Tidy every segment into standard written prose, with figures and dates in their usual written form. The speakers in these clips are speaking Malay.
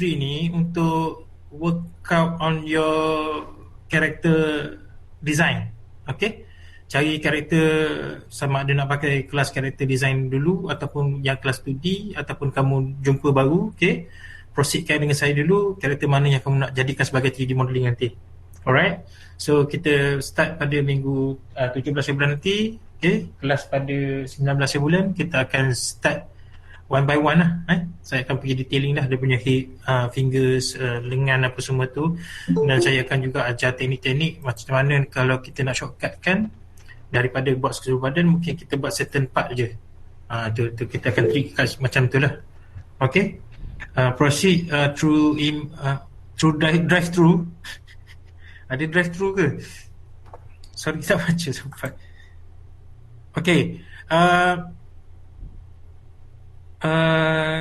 3 ni untuk work out on your character design. Okay, cari karakter, sama ada nak pakai kelas karakter design dulu ataupun yang kelas 2D, ataupun kamu jumpa baru. Okay, proceedkan dengan saya dulu karakter mana yang kamu nak jadikan sebagai 3D modeling nanti. Alright, so kita start pada minggu 17 bulan nanti. Okay, kelas pada 19 bulan kita akan start one by one lah. Saya akan pergi detailing dah dia punya head, fingers, lengan apa semua tu, dan saya akan juga ajar teknik-teknik macam mana kalau kita nak shortcutkan daripada buat seluruh badan, mungkin kita buat certain part je. Tu kita akan trick macam tu lah. Okay, proceed through drive through. Ada drive through ke? Sorry, tak baca sempat. Okay,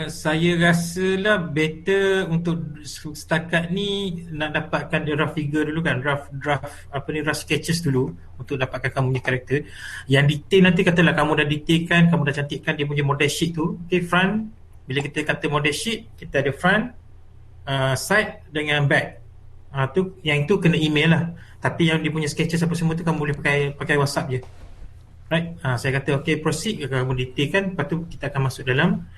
saya rasalah better untuk setakat ni nak dapatkan the rough figure dulu kan, rough sketches dulu untuk dapatkan kamu punya karakter. Yang detail nanti katalah kamu dah detailkan, kamu dah cantikkan dia punya model sheet tu. Okay, front, bila kita kata model sheet, kita ada front, side dengan back. Yang itu kena email lah. Tapi yang dia punya sketches apa semua tu kamu boleh pakai WhatsApp je. Right, saya kata okay, proceed, kamu detailkan, lepas tu kita akan masuk dalam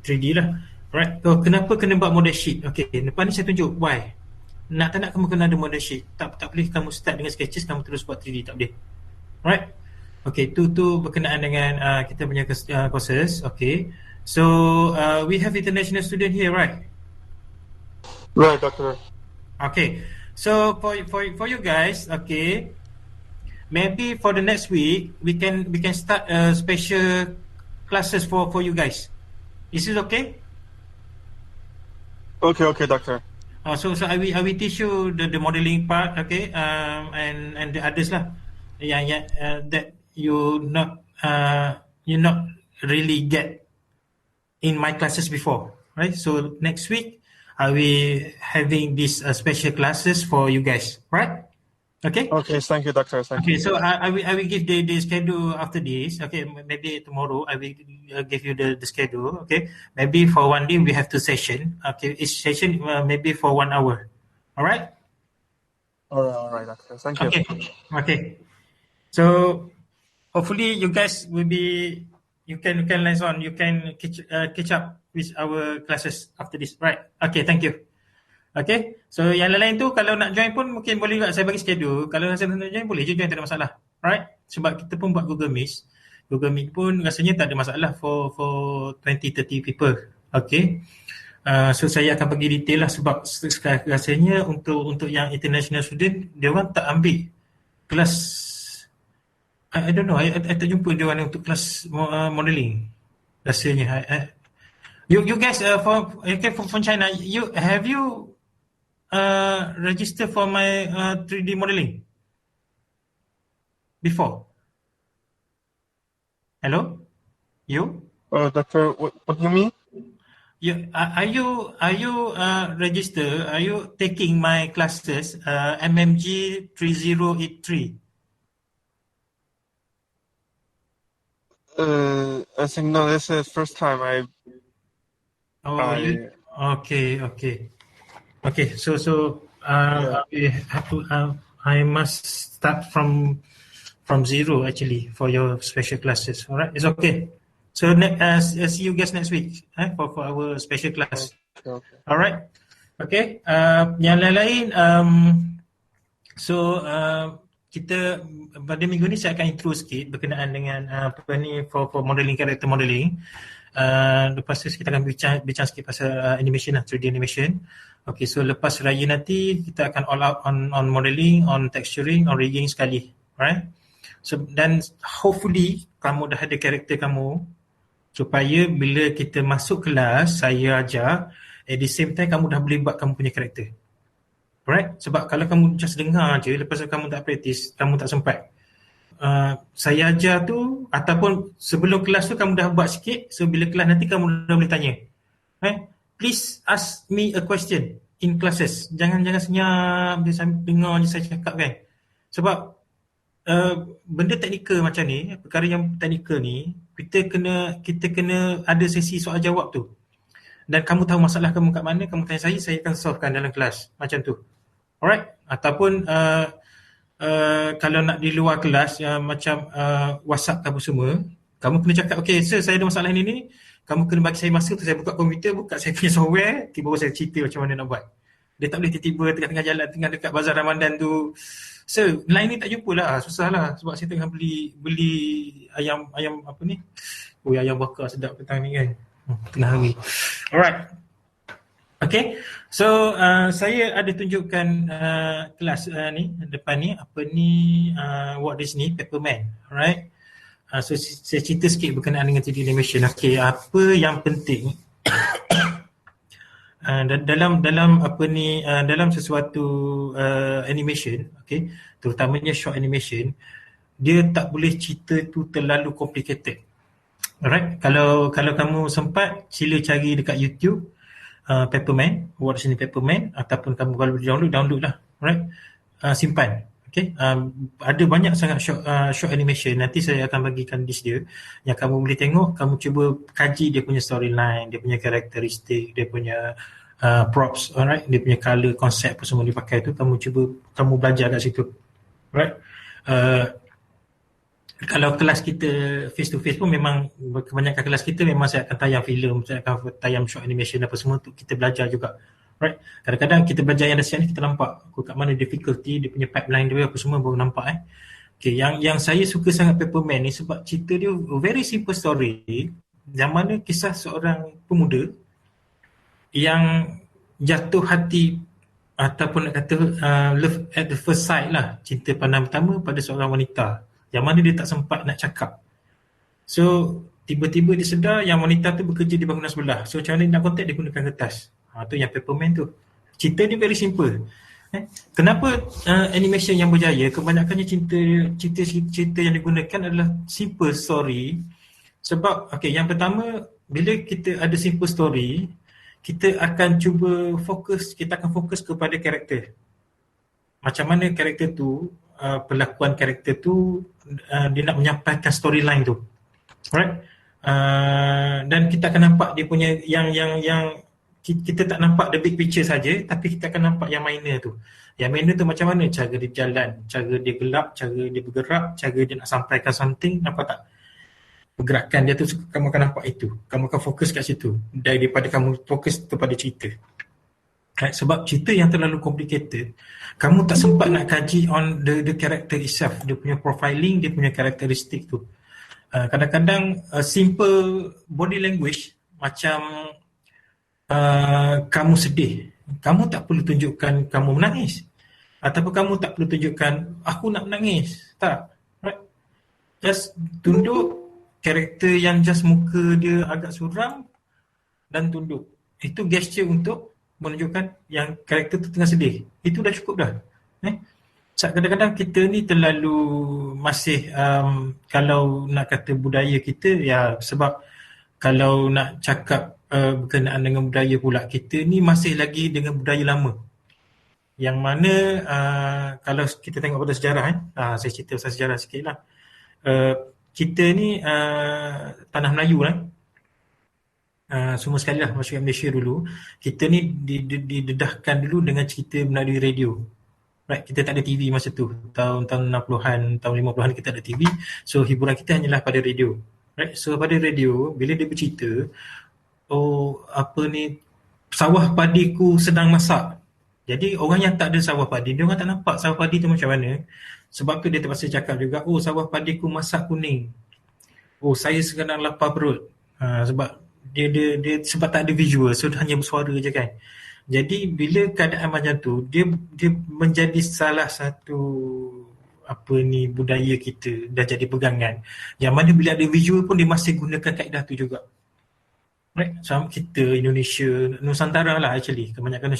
3D lah. Right, so kenapa kena buat model sheet? Okay, lepas ni saya tunjuk why. Tak nak kamu kena ada model sheet. Tak boleh kamu start dengan sketches kamu terus buat 3D, tak boleh. Right, okay, tu berkenaan dengan kita punya courses. Okay, so we have international student here, right? Right, doctor. Okay, so for you guys, okay, maybe for the next week we can start special classes for you guys. Is it okay? Okay, doctor. So I will teach you the modeling part, okay, and the others lah, yang that you not really get in my classes before, right? So next week I will having these special classes for you guys, right? Okay. Okay, thank you, doctor. Thank you. So I will give the schedule after this. Okay, maybe tomorrow I will give you the schedule. Okay, maybe for one day we have 2 sessions. Okay, each session maybe for 1 hour. All right. All right, doctor. Thank you. Okay. So hopefully you guys will be, you can liaison, you can catch up with our classes after this. Right. Okay. Thank you. Okay, so yang lain-lain tu kalau nak join pun mungkin boleh juga saya bagi schedule. Kalau saya nak join boleh je join, tak ada masalah. Right? Sebab kita pun buat Google Meet. Google Meet pun rasanya tak ada masalah for 20-30 people. Okay. So saya akan bagi detail lah, sebab rasanya untuk yang international student dia orang tak ambil kelas, I don't know, I tak jumpa dia orang untuk kelas modeling rasanya. You guys from China, have you register for my 3D modeling before? Hello, you? Doctor, what do you mean? Are you register? Are you taking my classes? MMG 3083. I think no. This is first time I. Okay, so I must start from zero actually for your special classes. All right, it's okay. So see you guys next week for our special class. Okay. All right, okay. Yang lain-lain, kita pada minggu ni saya akan intro sikit berkenaan dengan for modeling, character modeling. Lepas tu kita akan bincang sikit pasal animation lah, 3D animation. Okay, so lepas raya nanti kita akan all out on modeling, on texturing, on rigging sekali. Alright. So dan hopefully kamu dah ada karakter kamu, supaya bila kita masuk kelas saya ajar, at the same time kamu dah boleh buat kamu punya karakter. Alright. Sebab kalau kamu just dengar je, lepas tu kamu tak practice, kamu tak sempat. Saya ajar tu, ataupun sebelum kelas tu kamu dah buat sikit, so bila kelas nanti kamu dah boleh tanya. Please ask me a question in classes. Jangan senyap dia sambil dengar je saya cakap kan. Sebab benda teknikal macam ni, perkara yang teknikal ni, kita kena ada sesi soal jawab tu. dan kamu tahu masalah kamu kat mana, kamu tanya saya akan solvekan dalam kelas. Macam tu. Alright? Ataupun kalau nak di luar kelas, macam WhatsApp kamu semua, kamu kena cakap, okay sir, saya ada masalah ni, kamu kena bagi saya masa tu, saya buka komputer, buka saya punya software, tiba-tiba saya cerita macam mana nak buat. Dia tak boleh tiba-tiba tengah-tengah jalan, tengah dekat bazar Ramadan tu, sir, line ni tak jumpa lah, susah lah, sebab saya tengah beli ayam apa ni, ayam bakar sedap petang ni kan, tengah hari. Alright. Okay, so saya ada tunjukkan kelas ni depan ni, apa ni, Walt Disney Paperman, alright. So saya cerita sikit berkenaan dengan 3D animation. Okay, apa yang penting dalam apa ni, dalam sesuatu animation, okay, terutamanya short animation, dia tak boleh cerita tu terlalu complicated. Alright, kalau kamu sempat, sila cari dekat YouTube Paperman, Walt Disney Paperman, ataupun kamu kalau download lah, right? Simpan, okay? Ada banyak sangat short animation, nanti saya akan bagikan list dia yang kamu boleh tengok, kamu cuba kaji dia punya storyline, dia punya karakteristik, dia punya props, alright, dia punya colour, konsep apa semua dipakai tu, kamu belajar kat situ, right? Kalau kelas kita face to face pun memang kebanyakan kelas kita memang saya akan tayang filem, saya akan tayang short animation apa semua untuk kita belajar juga, right? Kadang-kadang kita belajar yang dah ni kita nampak kat mana difficulty, dia punya pipeline dia apa semua baru nampak Okay, yang saya suka sangat Paperman ni sebab cerita dia very simple story, yang mana kisah seorang pemuda yang jatuh hati ataupun nak kata love at the first sight lah, cinta pandang pertama pada seorang wanita yang mana dia tak sempat nak cakap. So, tiba-tiba dia sedar yang wanita tu bekerja di bangunan sebelah. So, macam mana dia nak contact, dia gunakan kertas. Tu yang Paperman tu. Cerita dia very simple. Kenapa animation yang berjaya, kebanyakannya cerita yang digunakan adalah simple story. Sebab, okay, yang pertama, bila kita ada simple story, kita akan fokus kepada karakter. Macam mana karakter tu, perlakuan karakter tu, dia nak menyampaikan storyline tu, right? Dan kita akan nampak dia punya yang kita tak nampak the big picture saja, tapi kita akan nampak yang minor tu. Yang minor tu macam mana cara dia berjalan, cara dia gelap, cara dia bergerak, cara dia nak sampaikan something, nampak tak? Pergerakan dia tu, kamu akan nampak itu. Kamu akan fokus kat situ daripada kamu fokus kepada cerita. Right? Sebab cerita yang terlalu complicated, kamu tak sempat nak kaji on the character itself, dia punya profiling, dia punya karakteristik tu. Kadang-kadang simple body language, macam kamu sedih, kamu tak perlu tunjukkan kamu menangis, ataupun kamu tak perlu tunjukkan aku nak menangis, tak, right? Just tunduk karakter yang just muka dia agak suram dan tunduk, itu gesture untuk menunjukkan yang karakter tu tengah sedih. Itu dah cukup dah. Kadang-kadang kita ni terlalu masih kalau nak kata budaya kita, ya, sebab kalau nak cakap berkenaan dengan budaya pula, kita ni masih lagi dengan budaya lama, yang mana kalau kita tengok pada sejarah, saya cerita pasal sejarah sikit lah. Kita ni tanah Melayu lah, semua sekali lah masuk ke Malaysia dulu, kita ni didedahkan dulu dengan cerita melalui radio. Right, kita tak ada TV masa tu, tahun 60-an, tahun 50-an kita ada TV, so hiburan kita hanyalah pada radio. Right, so pada radio bila dia bercerita, sawah padiku sedang masak. Jadi orang yang tak ada sawah padi, dia orang tak nampak sawah padi tu macam mana. Sebab tu dia terpaksa cakap juga, sawah padiku masak kuning. Saya sekarang lapar perut. Sebab dia sebab tak ada visual, so hanya bersuara je kan. Jadi bila keadaan macam tu, dia menjadi salah satu budaya kita, dah jadi pegangan. Yang mana bila ada visual pun dia masih gunakan kaedah tu juga. Right? Sama kita Indonesia, Nusantara lah actually, kebanyakan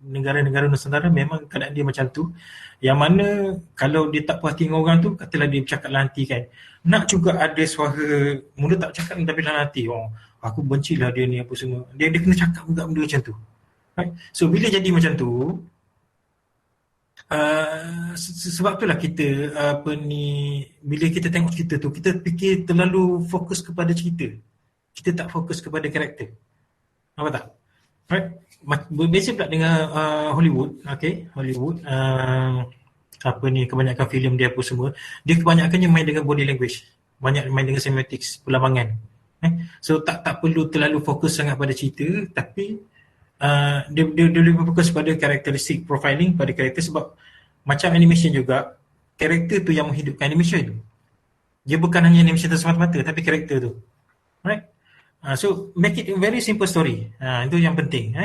negara-negara Nusantara memang keadaan dia macam tu, yang mana kalau dia tak puas hati dengan orang tu, katalah dia bercakap lanti kan, nak juga ada suara, mula tak cakap tapi lanti, aku bencilah dia ni apa semua, dia kena cakap juga benda macam tu. Right? So bila jadi macam tu, sebab itulah kita bila kita tengok cerita tu, kita fikir terlalu fokus kepada cerita, kita tak fokus kepada karakter. Apa tak? Right. Berbeza pula dengan Hollywood. Okay, Hollywood. Apa ni, kebanyakan filem dia apa semua, dia kebanyakannya main dengan body language, banyak main dengan semiotics, perlambangan. So tak perlu terlalu fokus sangat pada cerita, tapi dia lebih fokus pada karakteristik profiling pada karakter, sebab macam animation juga, karakter tu yang menghidupkan animation. Dia bukan hanya animation tu semata-mata, tapi karakter tu. Right? So make it a very simple story. Itu yang penting.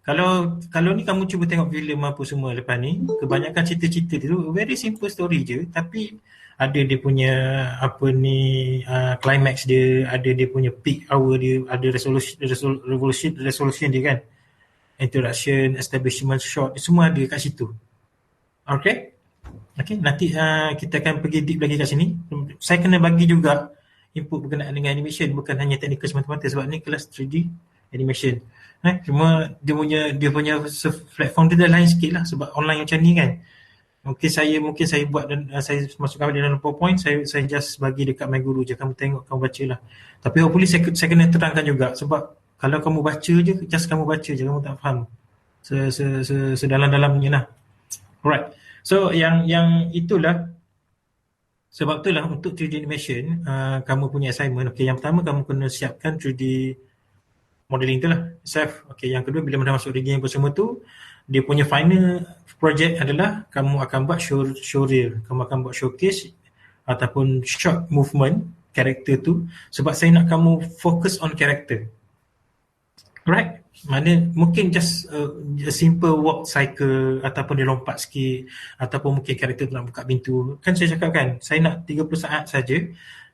Kalau ni kamu cuba tengok filem apa semua lepas ni, kebanyakan cerita-cerita tu very simple story je, tapi ada dia punya apa ni, climax dia, ada dia punya peak hour dia, ada resolution dia kan, introduction, establishment shot, semua ada kat situ. Okay, nanti kita akan pergi deep lagi kat sini. Saya kena bagi juga input berkenaan dengan animation, bukan hanya technical semata-mata, sebab ni kelas 3D animation. Cuma dia punya platform dia dah lain sikit lah, sebab online macam ni kan. Mungkin saya buat dan saya masukkan dalam PowerPoint, saya just bagi dekat my guru je, kamu tengok, kamu baca lah. Tapi hopefully saya kena terangkan juga, sebab kalau kamu baca je, just kamu baca je, kamu tak faham sedalam-dalamnya lah. Alright, so yang itulah, sebab itulah untuk 3D animation, kamu punya assignment, yang pertama kamu kena siapkan 3D modeling tu lah, self. Yang kedua, bila dah masuk rigging apa semua tu, dia punya final project adalah kamu akan buat showreel, kamu akan buat showcase ataupun short movement karakter tu, sebab saya nak kamu fokus on karakter. Right? Mana mungkin just a simple walk cycle, ataupun dia lompat sikit, ataupun mungkin karakter tu nak buka pintu. Kan saya cakap kan, saya nak 30 saat saja,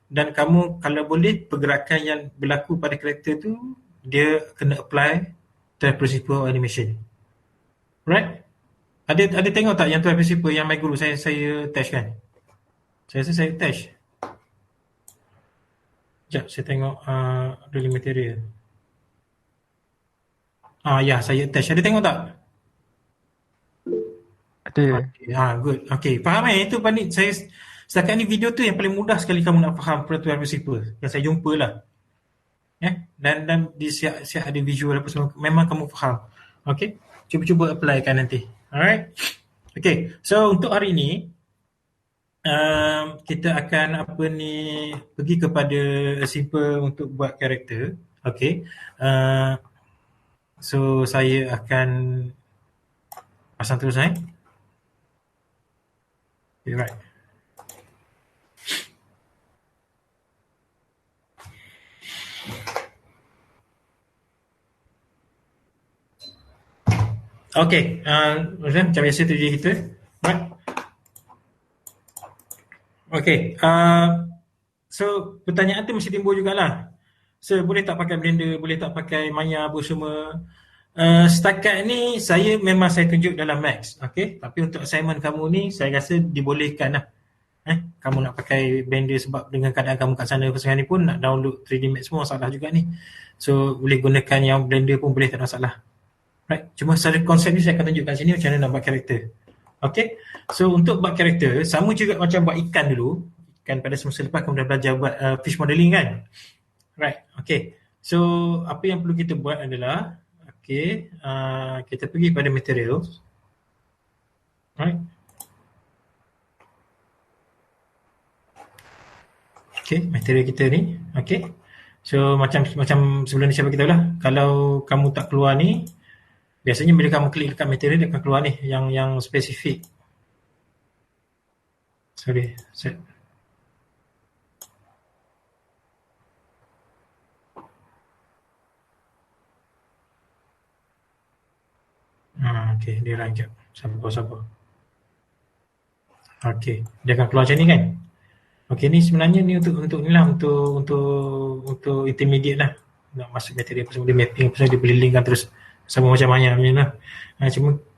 dan kamu kalau boleh pergerakan yang berlaku pada karakter tu, dia kena apply 12 principle animation. Right? Ada tengok tak yang 12 principle yang my guru saya attach kan? Saya rasa saya attach. Sekejap, saya tengok drilling material. Ya, saya attach. Ada tengok tak? Ada. Good. Faham itu Pak Nik? Saya setakat ni video tu yang paling mudah sekali kamu nak faham peraturan prinsipal yang saya jumpa lah. Dan di siap ada visual apa semua, memang kamu faham. Cuba apply kan nanti. Alright. So untuk hari ni kita akan pergi kepada simple untuk buat karakter. So saya akan pasang terus right. Macam biasa tu je kita. Right. So pertanyaan tu mesti timbul jugalah. So boleh tak pakai Blender, boleh tak pakai Maya apa semua. Setakat ni saya tunjuk dalam Max. Tapi untuk assignment kamu ni saya rasa dibolehkan lah. Kamu nak pakai Blender sebab dengan keadaan kamu kat sana sekarang ni pun nak download 3D Max semua masalah juga ni. So boleh gunakan yang Blender pun boleh, tak ada masalah. Right. Cuma secara konsep ni saya akan tunjukkan sini macam mana nak buat karakter. So untuk buat karakter sama juga macam buat ikan dulu. Ikan pada semasa lepas kamu dah belajar buat fish modeling kan. Right. So apa yang perlu kita buat adalah kita pergi pada material. Right. Material kita ni. So macam sebelum ni saya beritahu lah, kalau kamu tak keluar ni, biasanya bila kamu klik dekat material dia akan keluar ni yang spesifik. Sorry, set. Dia run jap. Sabar. Dia akan keluar macam ni kan. Ni sebenarnya ni untuk ni lah, untuk intermediate lah. Nak masuk material apa semua, dia mapping apa semua, dia boleh linkkan terus sama macam Maya macam lah.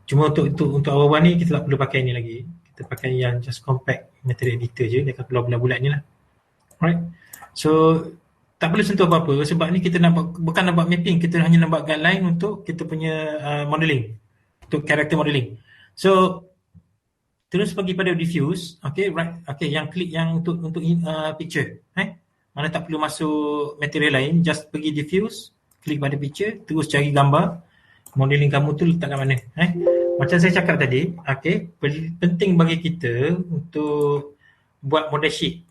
Cuma untuk awal-awal ni kita tak perlu pakai ni lagi. Kita pakai yang just compact material editor je, dia akan keluar bulat-bulat ni lah. Alright. So tak perlu sentuh apa-apa sebab ni kita bukan nak buat mapping, kita hanya nak buat guideline untuk kita punya modeling, untuk character modeling. So terus pergi pada diffuse, yang klik yang untuk picture, mana tak perlu masuk material lain, just pergi diffuse, klik pada picture, terus cari gambar modeling kamu tu letak kat mana. Macam saya cakap tadi, okay, penting bagi kita untuk buat model sheet,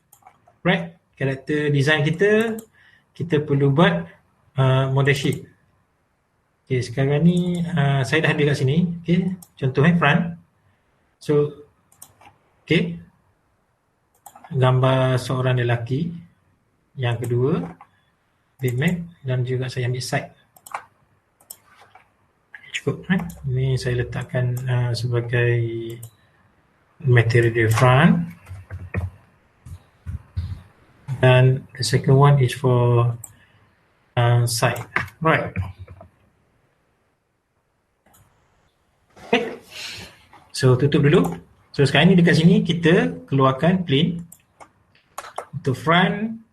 right? Karakter design kita perlu buat model sheet. Okay, sekarang ni saya dah ada kat sini. Okay, contoh front. So, okay, gambar seorang lelaki. Yang kedua, bitmap, dan juga saya ambil side. Cukup. Ini saya letakkan sebagai material di front. Dan the second one is for side. Right. Okay. So tutup dulu. So sekarang ni dekat sini kita keluarkan plane. Untuk front,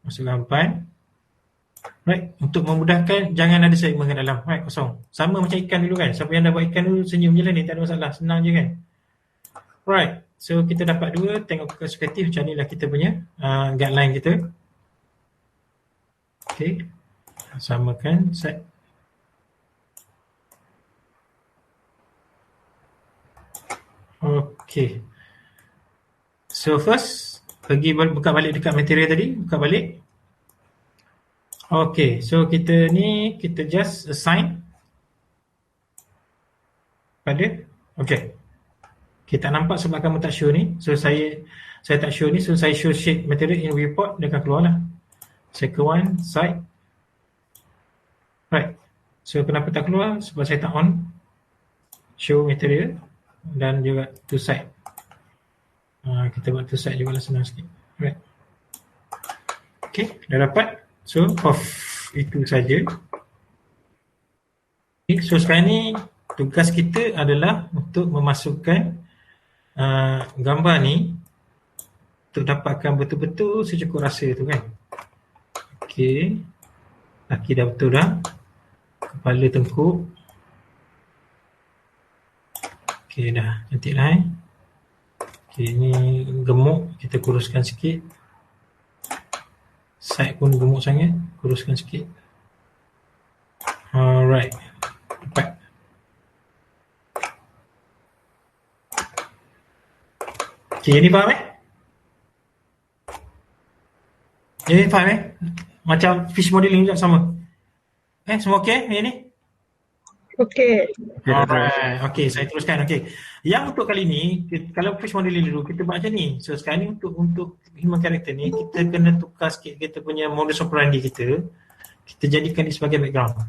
masukkan 4. Right, untuk memudahkan jangan ada segmen kat dalam. Right, kosong. Sama macam ikan dulu kan. Siapa yang dah buat ikan dulu senyum je lah ni, tak ada masalah, senang je kan. Right, so kita dapat 2, tengok perspektif macam ni lah kita punya guideline kita. Okay, samakan set. Okay, so first pergi buka balik dekat material tadi, buka balik. Okay, so kita ni kita just assign pada, okay, kita nampak sebab kamu tak show ni, so saya tak show ni, so saya show shape material in viewport, dia akan keluar lah. Second one, side. Right, so kenapa tak keluar? Sebab saya tak on show material dan juga to side. Kita buat to side juga lah, senang sikit. Right, okay, dah dapat. So off itu saja. Okay, so sekarang ni tugas kita adalah untuk memasukkan gambar ni untuk dapatkan betul-betul secukup rasa tu kan. Okay, kaki dah betul dah, kepala tengkuk. Okay dah, cantik lah Okay, ni gemuk, kita kuruskan sikit. Side pun gemuk sangat, kuruskan sikit. Alright, dapat. Okay, ni faham Ini faham macam fish modeling juga sama. Semua okay yang ni? Okay. Alright, okay, saya teruskan. Okay, yang untuk kali ni, kalau fish modeling dulu kita buat macam ni. So sekarang ni untuk human character ni, kita kena tukar sikit kita punya modus operandi kita. Kita jadikan dia sebagai background.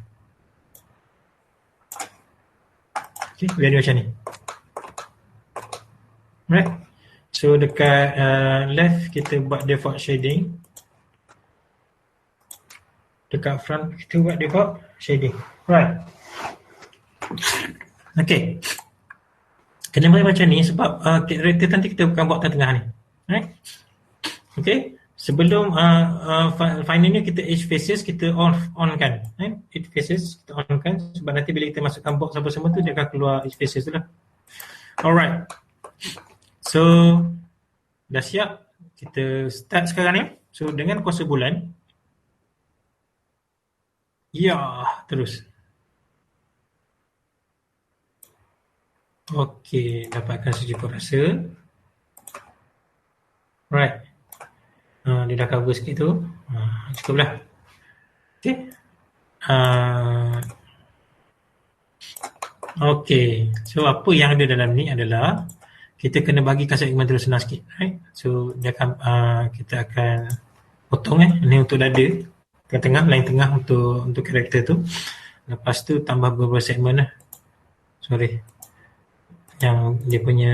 Okay, biar dia macam ni. Right, so dekat left kita buat default shading. Dekat front kita buat default shading. Right. Okay, kena buat macam ni sebab karakter nanti kita bukan buat tengah ni. Right? Okay, sebelum finalnya kita edge faces kita on kan. Right? Edge faces kita on kan sebab nanti bila kita masukkan box apa semua tu dia akan keluar edge faces tu lah. Alright, so dah siap, kita start sekarang ni. So dengan kuasa bulan, terus. Okey, dapatkan secukup rasa. Right. Dia dah cover sikit tu. Cukup lah. Okey. Okey. So apa yang ada dalam ni adalah kita kena bagikan segmen terus senang sikit. Right. So dia akan, kita akan potong Ini untuk dada. Tengah-tengah, line tengah untuk karakter tu. Lepas tu tambah beberapa segmen lah. Sorry. Yang dia punya,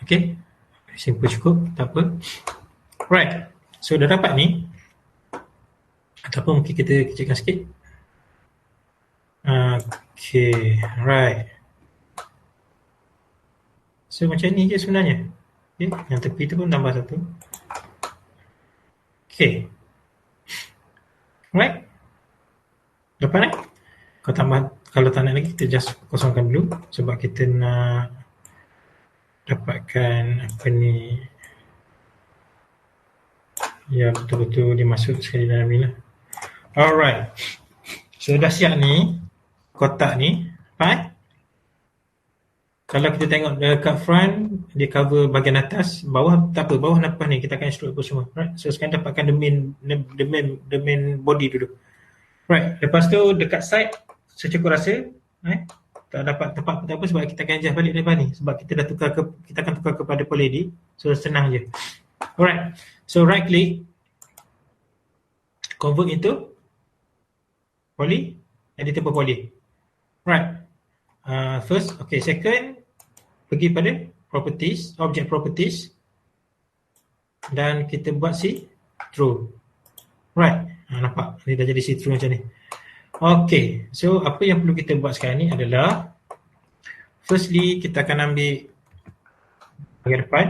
okay, simple cukup, tak apa. Right, so dah dapat ni, ataupun mungkin kita kecilkan sikit. Okay, right. So macam ni je sebenarnya. Okay, yang tepi tu pun tambah satu. Okay, right, dapat Kau tambah. Kalau tak nak lagi, kita just kosongkan dulu sebab kita nak dapatkan apa ni, ya betul-betul dia masuk sekali dalam ni lah. Alright. So dah siap ni kotak ni. Fine. Kalau kita tengok dekat front, dia cover bahagian atas, bawah tak apa, bawah lepas ni kita akan extrude apa semua. Right. So sekarang dapatkan the main body dulu. Right. Lepas tu dekat side secukup rasa, tak dapat tempat apa sebab kita akan adjust balik depan ni. Sebab kita dah kita akan tukar kepada poly. So senang je. Alright. So right click, convert into poly, editable poly. Right. First, okay. Second, pergi pada properties, object properties, dan kita buat see through. Right. Nampak? Ni dah jadi see through macam ni. Okay. So apa yang perlu kita buat sekarang ni adalah, firstly kita akan ambil bahagian depan.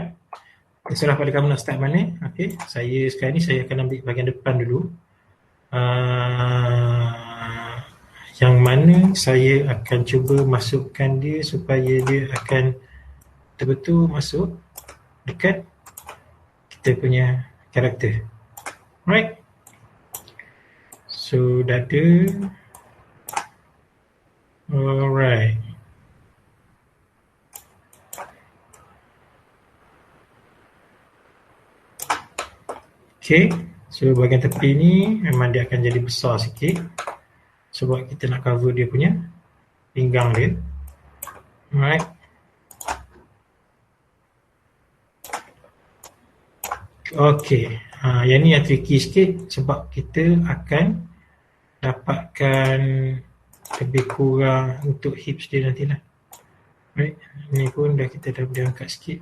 Terserah pada kamu nak start mana. Okay. Sekarang ni saya akan ambil bahagian depan dulu. Yang mana saya akan cuba masukkan dia supaya dia akan betul-betul masuk dekat kita punya karakter. Right. So dada. Alright. Okay. So bahagian tepi ni memang dia akan jadi besar sikit sebab kita nak cover dia punya pinggang dia. Alright. Okay. Yang ni yang tricky sikit sebab kita akan dapatkan lebih kurang untuk hips dia nantilah. Right. Ni pun kita dah boleh angkat sikit.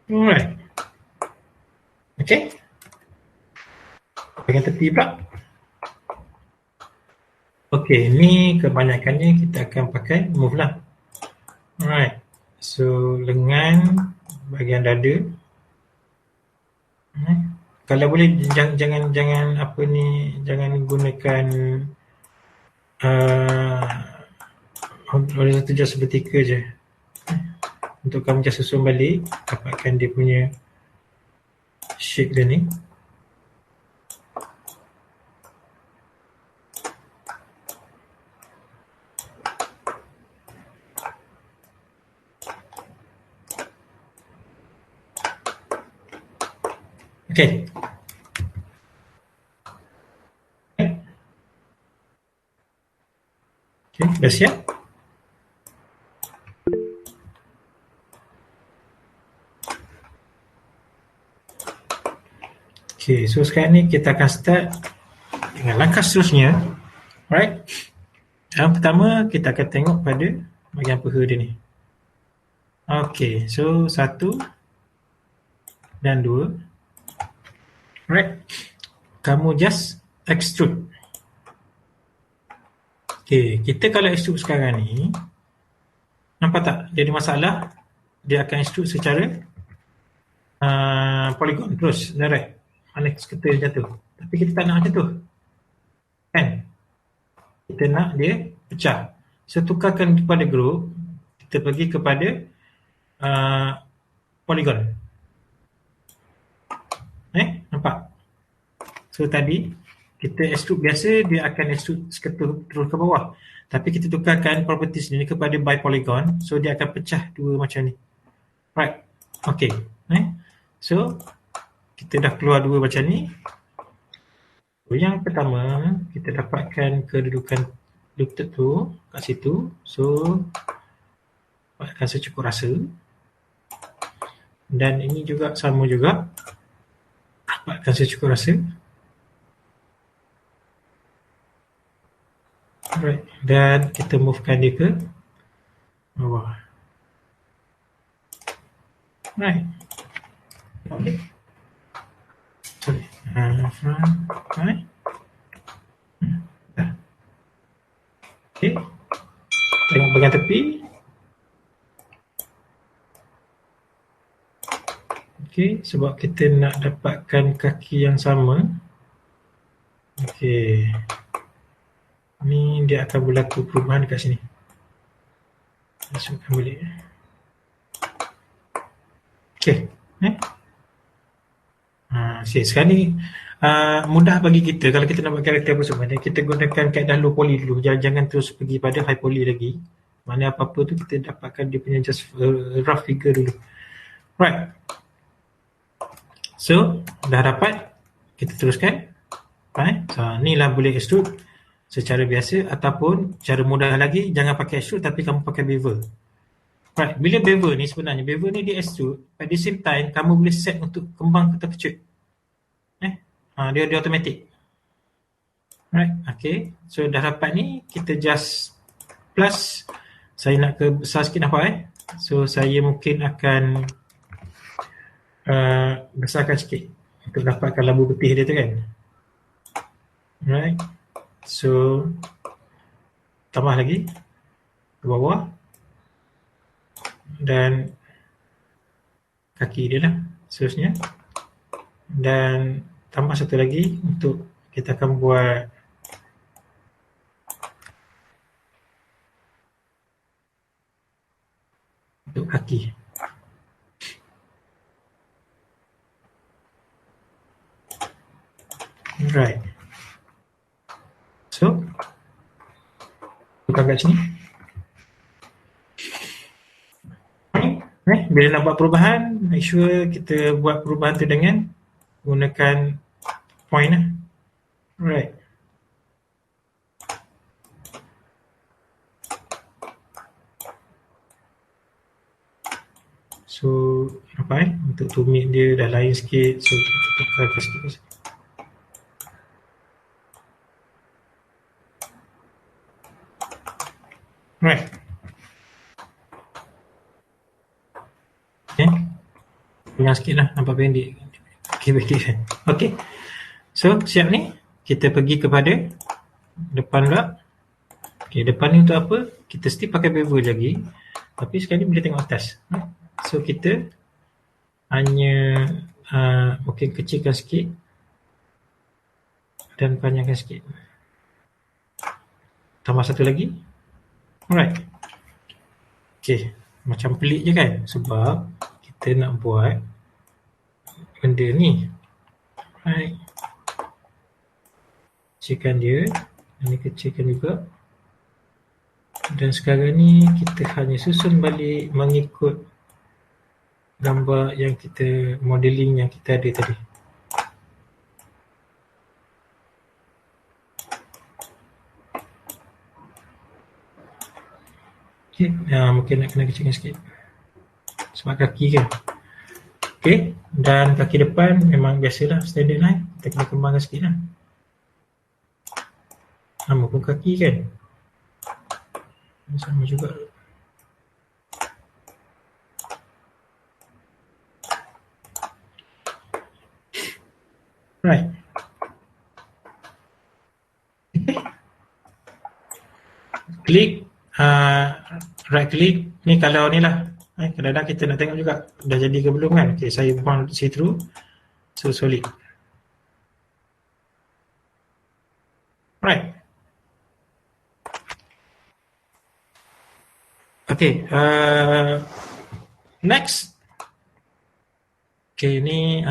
Alright. Okay. Bahagian tepi pula. Okay, ni kebanyakannya kita akan pakai move lah. Alright. So, lengan, bahagian dada. Kalau boleh jangan apa ni, jangan gunakan oleh satu jas vertikal je. Untuk kamu just susun balik, dapatkan dia punya shape dia ni. Okay. Okay, dah siap? Okay, so sekarang ni kita akan start dengan langkah seterusnya. Alright. Yang pertama, kita akan tengok pada bahagian paha dia ni. Okay, so 1 dan 2. Alright. Kamu just extrude. Okay, kita kalau extrude sekarang ni, nampak tak? Dia ada masalah. Dia akan extrude secara polygon terus, direct. Mana sketa jatuh. Tapi kita tak nak macam tu. Kan? Kita nak dia pecah. So, tukarkan kepada group. Kita pergi kepada polygon. Nampak? So, tadi kita extrude biasa, dia akan extrude sketa terus ke bawah. Tapi kita tukarkan properties ni kepada bipolygon. So, dia akan pecah dua macam ni. Right. Okay. So, kita dah keluar dua macam ni. So, yang pertama, kita dapatkan kedudukan lutut tu kat situ. So, dapatkan secukup rasa. Dan ini juga sama juga. Dapatkan secukup rasa. Alright. Dan kita movekan dia ke bawah. Right. Okay. Sorry. Right. Dah. Okay. Tengok bahagian tepi. Okey, sebab kita nak dapatkan kaki yang sama. Okey. Ni dia akan berlaku perubahan dekat sini. Masukkan balik. Okey. Okay, sekarang ni mudah bagi kita kalau kita nak buat karakter apa semua, kita gunakan kaedah low poly dulu. Jangan terus pergi pada high poly lagi. Mana apa-apa tu kita dapatkan dia punya just rough figure dulu. Right. So, dah dapat. Kita teruskan. Right. So, ni lah boleh extrude secara biasa ataupun cara mudah lagi, jangan pakai extrude tapi kamu pakai bevel. Right. Bila bevel ni sebenarnya, bevel ni dia extrude, at the same time kamu boleh set untuk kembang ke terkecut. Dia automatic. Right. Okay. So, dah dapat ni, kita just plus. Saya nak ke besar sikit nampak So, saya mungkin akan besarkan sikit untuk dapatkan lampu putih dia tu kan. Right. So, tambah lagi ke bawah dan kaki dia lah seterusnya, dan tambah satu lagi untuk kita akan buat untuk kaki. Right. So, tukar kat sini. Bila nak buat perubahan, make sure kita buat perubahan tu dengan gunakan point lah. Right. So, apa untuk tumit dia dah lain sikit. So, kita tukar ke sikit. Right. Okay. Kurang sikit lah, nampak pendek. Okay. So, siap ni. Kita pergi kepada depan pula. Okay, depan ni untuk apa? Kita still pakai bevel lagi. Tapi sekarang ni boleh tengok atas. So, kita hanya mungkin kecilkan sikit dan panjangkan sikit. Tambah satu lagi. Alright. Okay. Macam pelik je kan? Sebab kita nak buat benda ni. Alright. Kecilkan dia. Ini kecilkan juga. Dan sekarang ni kita hanya susun balik mengikut gambar yang kita, modeling yang kita ada tadi. Okay, mungkin nak kena kecilkan sikit sebab kaki kan. Okay, dan kaki depan memang biasalah standard lah. Kita kena kembangkan sikit lah. Sama pun kaki kan, sama juga. Right. Klik, right click ni kalau ni lah. Kadang-kadang kita nak tengok juga dah jadi ke belum kan. Okay, saya buang see through. So solid. Right. Okay, next. Okay, ni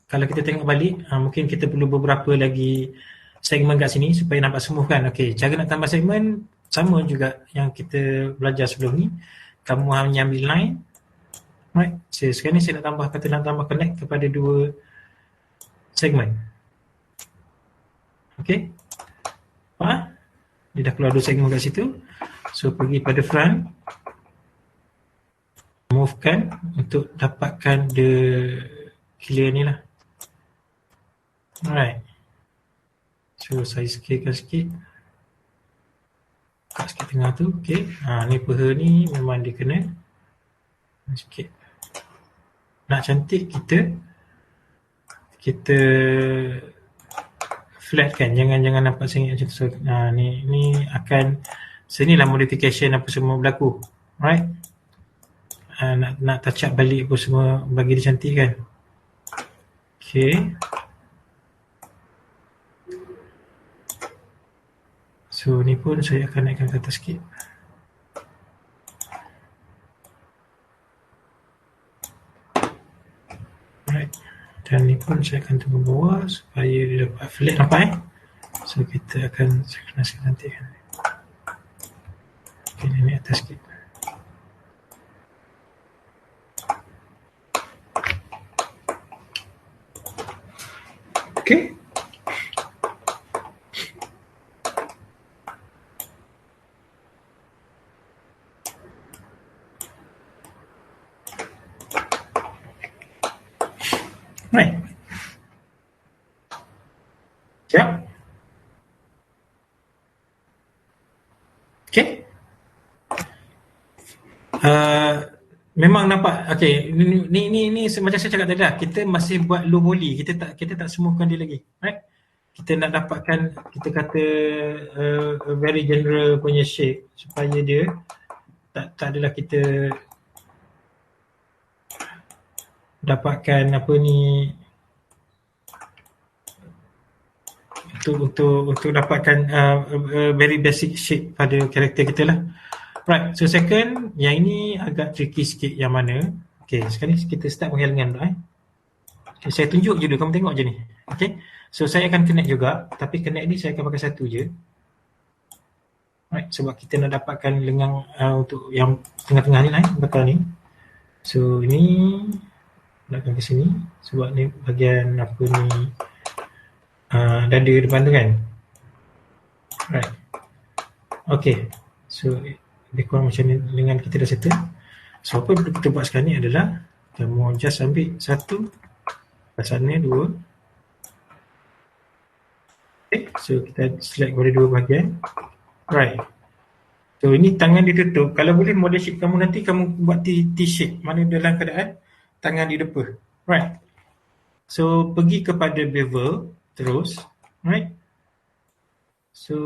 kalau kita tengok balik, mungkin kita perlu beberapa lagi segmen kat sini supaya nampak smooth kan. Okay, cara nak tambah segmen sama juga yang kita belajar sebelum ni. Kamu hanya ambil line. Right. So, sekarang ni saya nak tambah, kata nak tambah connect kepada dua segmen. Okay. Dia dah keluar dua segmen kat situ. So, pergi pada front. Movekan untuk dapatkan the clear ni lah. Alright. So, saya scalekan sikit. Kat sikit tengah tu. Okay. Ni peha ni memang dia kena sikit. Nak cantik kita flat kan. Jangan nampak sengit macam tu. So, ni akan sinilah modification apa semua berlaku. Alright. nak touch up balik apa semua bagi dia cantik kan. Okay. So ni pun saya akan naikkan ke atas sikit. Alright. Dan ni pun saya akan turun bawah supaya dia dapat flat, nampak So kita akan synchronize nanti kan. Okay, ni atas sikit. Okay. Right. Siap? Okay. Memang nampak. Okay. Ni macam saya cakap tadi lah. Kita masih buat low poly. Kita tak semuakan dia lagi. Right? Kita nak dapatkan, kita kata very general punya shape supaya dia tak adalah kita dapatkan apa ni untuk dapatkan very basic shape pada karakter kita lah. Right, so second, yang ini agak tricky sikit yang mana. Okay, sekarang kita start penghalangan pula Okay, saya tunjuk je dulu, kamu tengok je ni. Okay, so saya akan connect juga, tapi connect ni saya akan pakai satu je. Right, sebab kita nak dapatkan lengang untuk yang tengah-tengah ni lah, bakal ni. So ini nakkan ke sini sebab ni bahagian apa ni dada depan tu kan. Right. Okay. So lebih kurang macam ni dengan kita dah settle. So apa yang kita buat sekarang ni adalah kamu just ambil satu, sana dua. Okay. So kita select pada dua bahagian. Right. So ini tangan ditutup. Kalau boleh model shape kamu nanti kamu buat T-shape. Mana dalam keadaan tangan di depan. Right. So pergi kepada bevel terus. Right. So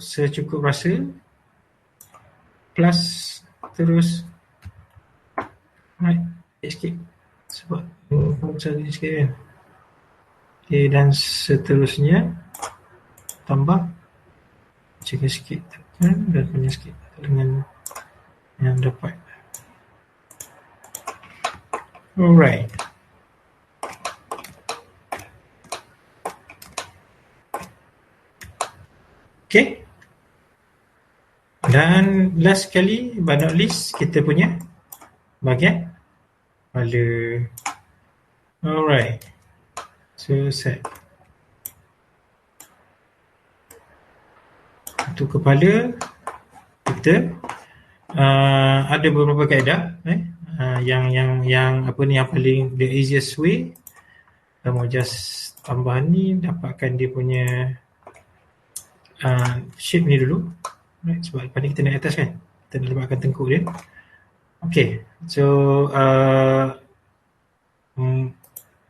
secukup rasa. Plus terus. Right. Sikit. Sebab besar sikit kan. Okay, dan seterusnya tambah. Jaga sikit. Dan punya sikit. Dengan yang dapat. Alright. Okay. Dan last sekali, but not least, kita punya bahagian kepala. Alright. So set. Untuk kepala, kita ada beberapa kaedah. Yang apa ni yang paling the easiest way, kamu just tambah ni, dapatkan dia punya shape ni dulu. Right, sebab lepas ni kita naik atas kan, kita nak dapatkan tengkuk dia. Okay, so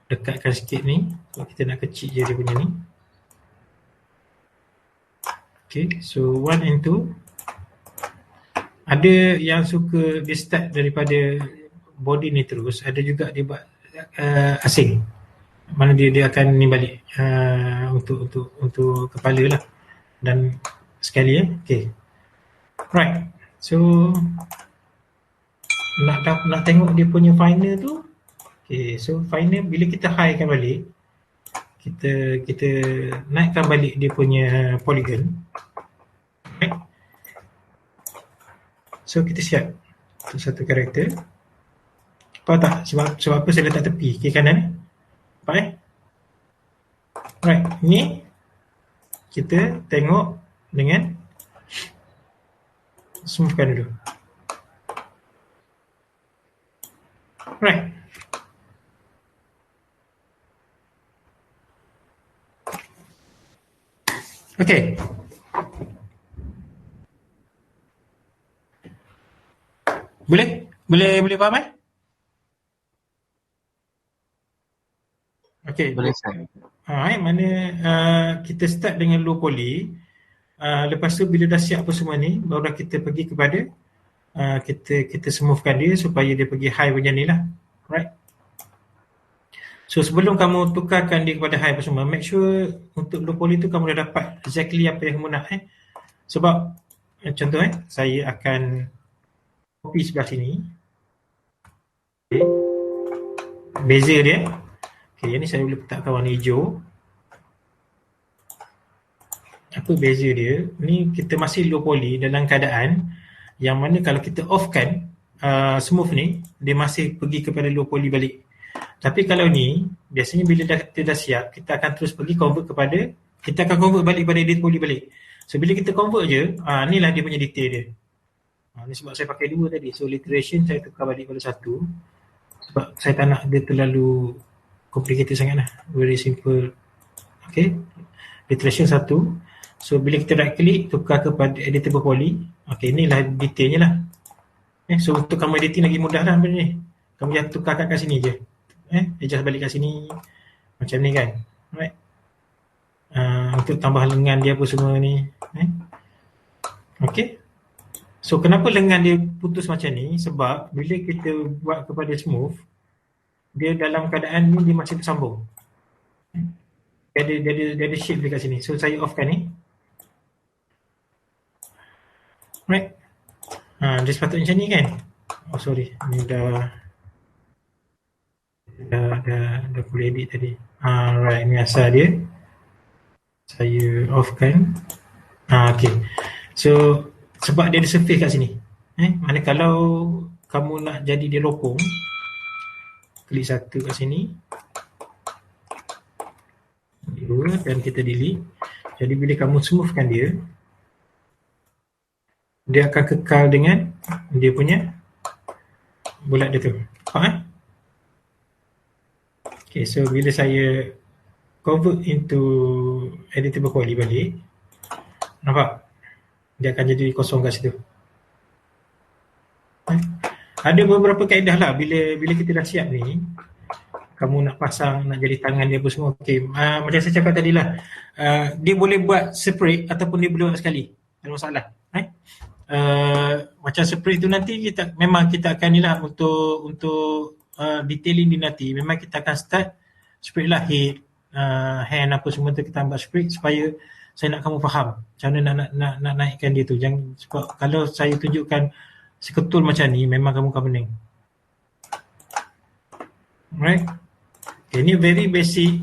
dekatkan sikit ni, sebab kita nak kecil je dia punya ni. Okay, so 1 and 2. Ada yang suka dia start daripada body ni terus, ada juga dia buat asing. Mana dia akan ni balik untuk kepala lah. Dan sekali okay. Right. So nak tengok dia punya final tu. Okay, so final bila kita highkan balik, kita naikkan balik dia punya polygon. Right. So kita siap untuk satu karakter. Apa tak? Sebab apa saya letak tepi kiri kanan. Nampak Right, ni kita tengok dengan smoothkan dulu. Right. Okay. Boleh faham Okay. Boleh saya. Mana kita start dengan low poly. Lepas tu bila dah siap apa semua ni, barulah kita pergi kepada kita smoothkan dia supaya dia pergi high macam ni lah. Right. So sebelum kamu tukarkan dia kepada high apa semua, make sure untuk low poly tu kamu dah dapat exactly apa yang kamu nak. Sebab contoh saya akan copy sebelah sini. Okay. Beza dia. Okay, yang ni saya boleh letakkan warna hijau. Apa beza dia? Ni kita masih low poly dalam keadaan yang mana kalau kita offkan smooth ni, dia masih pergi kepada low poly balik. Tapi kalau ni, biasanya bila kita dah siap, kita akan terus pergi convert kepada, kita akan convert balik pada edit poly balik. So bila kita convert je, inilah dia punya detail dia. Ni sebab saya pakai dua tadi. So literation saya tukar balik pada satu. Sebab saya tak nak dia terlalu complicated sangat lah. Very simple. Okay. Literation satu. So bila kita right click, tukar kepada editable poly. Okay, inilah detailnya lah. So untuk kamu editing lagi mudah lah benda ni. Kamu jangan tukarkan kat sini je. Adjust balik kat sini. Macam ni kan. Right. Untuk tambah lengan dia apa semua ni. Okay. So kenapa lengan dia putus macam ni? Sebab bila kita buat kepada smooth, dia dalam keadaan ni dia masih bersambung. Dia ada shape dekat sini. So saya offkan ni. Right. Dia sepatutnya macam ni kan. Oh sorry. Ni dah boleh edit tadi. Right, ni asal dia. Saya offkan. Okay. So sebab dia ada surface kat sini. Mana kalau kamu nak jadi dia lopong, klik satu kat sini. Dua dan kita delete. Jadi bila kamu smoothkan dia, dia akan kekal dengan dia punya bulat dia tu. Nampak Okay, so bila saya convert into editable poly balik, nampak? Dia akan jadi kosong kat situ. Ada beberapa kaedah lah bila kita dah siap ni, kamu nak pasang, nak jadi tangan dia apa semua. Okay, macam saya cakap tadi lah, dia boleh buat separate ataupun dia boleh buat sekali. Tak ada masalah. Macam separate tu nanti memang kita akan ni lah untuk detailing dia nanti. Memang kita akan start separate lah head, hand apa semua tu kita buat separate supaya saya nak kamu faham macam mana nak naikkan dia tu. Jangan, sebab kalau saya tunjukkan seketul macam ni, memang kamu akan pening. Right. Okay, ni very basic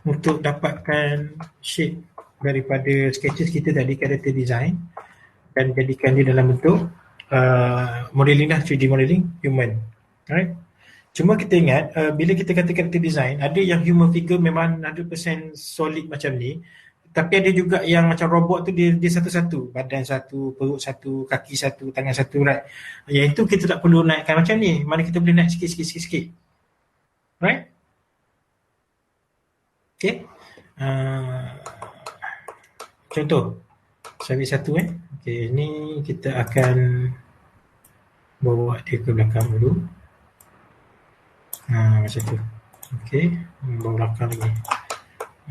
untuk dapatkan shape daripada sketches kita tadi, character design, dan jadikan dia dalam bentuk modeling lah, 3D modeling human. Alright. Cuma kita ingat, bila kita kata character design, ada yang human figure memang 100% solid macam ni, tapi ada juga yang macam robot tu dia satu-satu, badan satu, perut satu, kaki satu, tangan satu, right. Yang itu kita tak perlu naikkan macam ni, mana kita boleh naik sikit. Right. Okay. Contoh saya ambil satu Okay, ni kita akan bawa dia ke belakang dulu. Macam tu. Okay, bawa belakang lagi.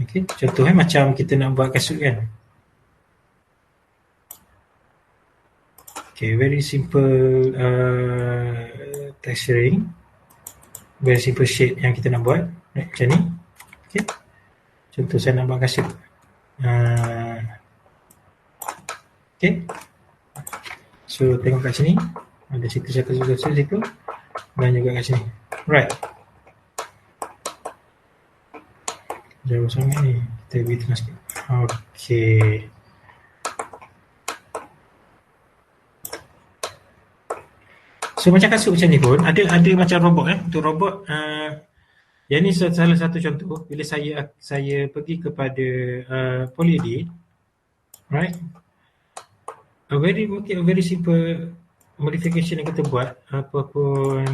Okay, contoh macam kita nak buat kasut kan. Okay, very simple texturing, very simple shape yang kita nak buat, macam ni. Okay, contoh saya nak buat kasut. Okay, so tengok kat sini ada situ situ dan juga kat sini. Right. Jauh sangat ni. Kita beri tengah sikit. Okay. So macam kasut macam ni pun ada macam robot Untuk robot yang ni salah satu contoh. Bila saya pergi kepada polyedit, right? A very simple modification yang kita buat, apapun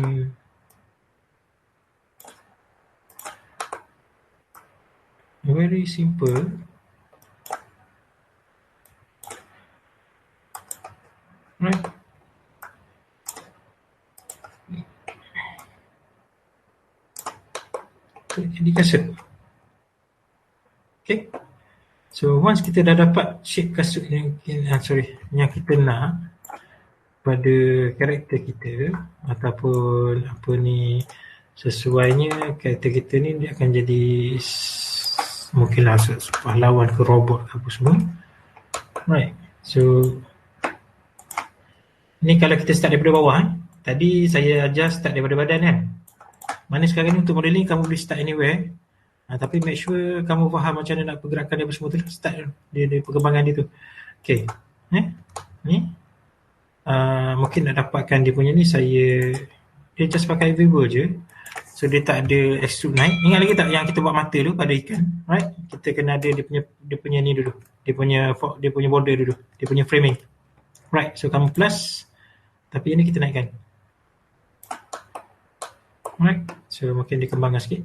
very simple. Right. Jadi kasut. Okay. So once kita dah dapat shape kasut yang kita nak, kepada karakter kita ataupun apa ni, sesuainya karakter kita ni dia akan jadi mungkinlah pahlawan ke robot ke apa semua. Right. So ni kalau kita start daripada bawah tadi saya ajar start daripada badan kan. Mana sekarang ni untuk modeling kamu boleh start anywhere. Tapi make sure kamu faham macam mana nak pergerakan dia semua tu. Start dia perkembangan dia tu. Okay. Ni mungkin nak dapatkan dia punya ni, dia just pakai viewer je. So dia tak ada extrude naik. Ingat lagi tak yang kita buat mata tu pada ikan, right? Kita kena ada dia punya ni dulu. Dia punya border dulu. Dia punya framing. Right. So kamu plus, tapi ini kita naikkan. Right. So mungkin dikembangkan sikit.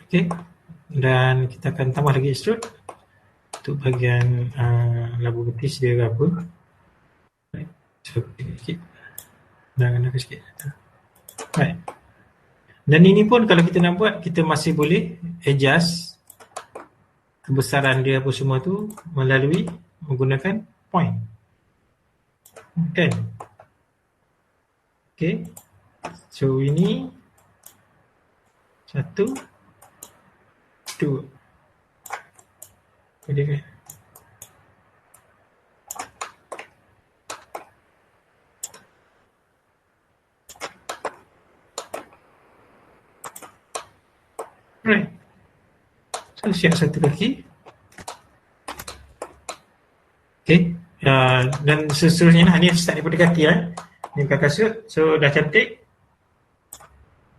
Okay. Dan kita akan tambah lagi extrude untuk bahagian labu betis dia ke apa. Right. So sikit. Dan sikit. Right. Dan ini pun kalau kita nak buat, kita masih boleh adjust kebesaran dia apa semua tu melalui menggunakan point. Okay. Okay. So ini 1, 2. Boleh kan? Right. So siap satu kaki. Okay. Dan seterusnya ni start daripada kaki Ni bukan kasut. So dah cantik.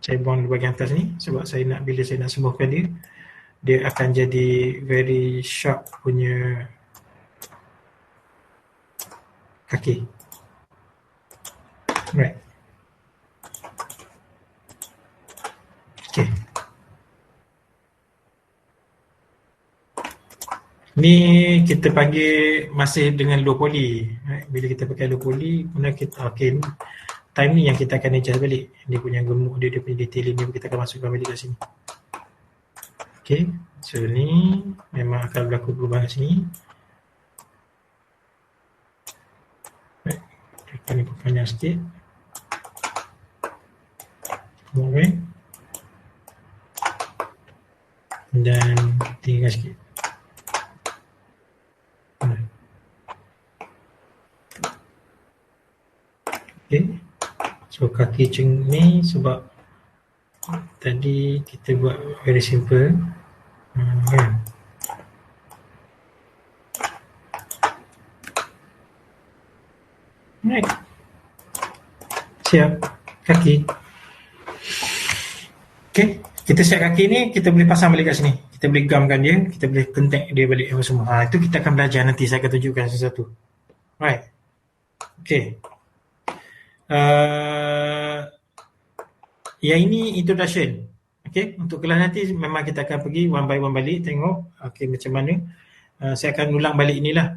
Saya buang di bahagian atas ni sebab bila saya nak sembuhkan dia akan jadi very sharp punya kaki. Right. Okay. Ni kita panggil masih dengan low poly. Right? Bila kita pakai low poly, kemudian kita time ni yang kita akan adjust balik. Dia punya gemuk dia punya detailing dia kita akan masukkan balik kat sini. Okay, so ni memang akan berlaku perubahan kat sini. Right. Tekan ni panjang sikit. Okay. Dan tinggal sikit. Okay. So kaki ceng ni sebab tadi kita buat very simple. Kan? Right. Siap kaki. Okay. Kita siap kaki ni, kita boleh pasang balik kat sini. Kita boleh gamkan dia, kita boleh contact dia balik apa semua. Itu kita akan belajar nanti, saya akan tunjukkan sesuatu. Right. Okay. Yang ini introduction. Okay, untuk kelas nanti memang kita akan pergi one by one balik tengok okay, macam mana. Saya akan ulang balik inilah.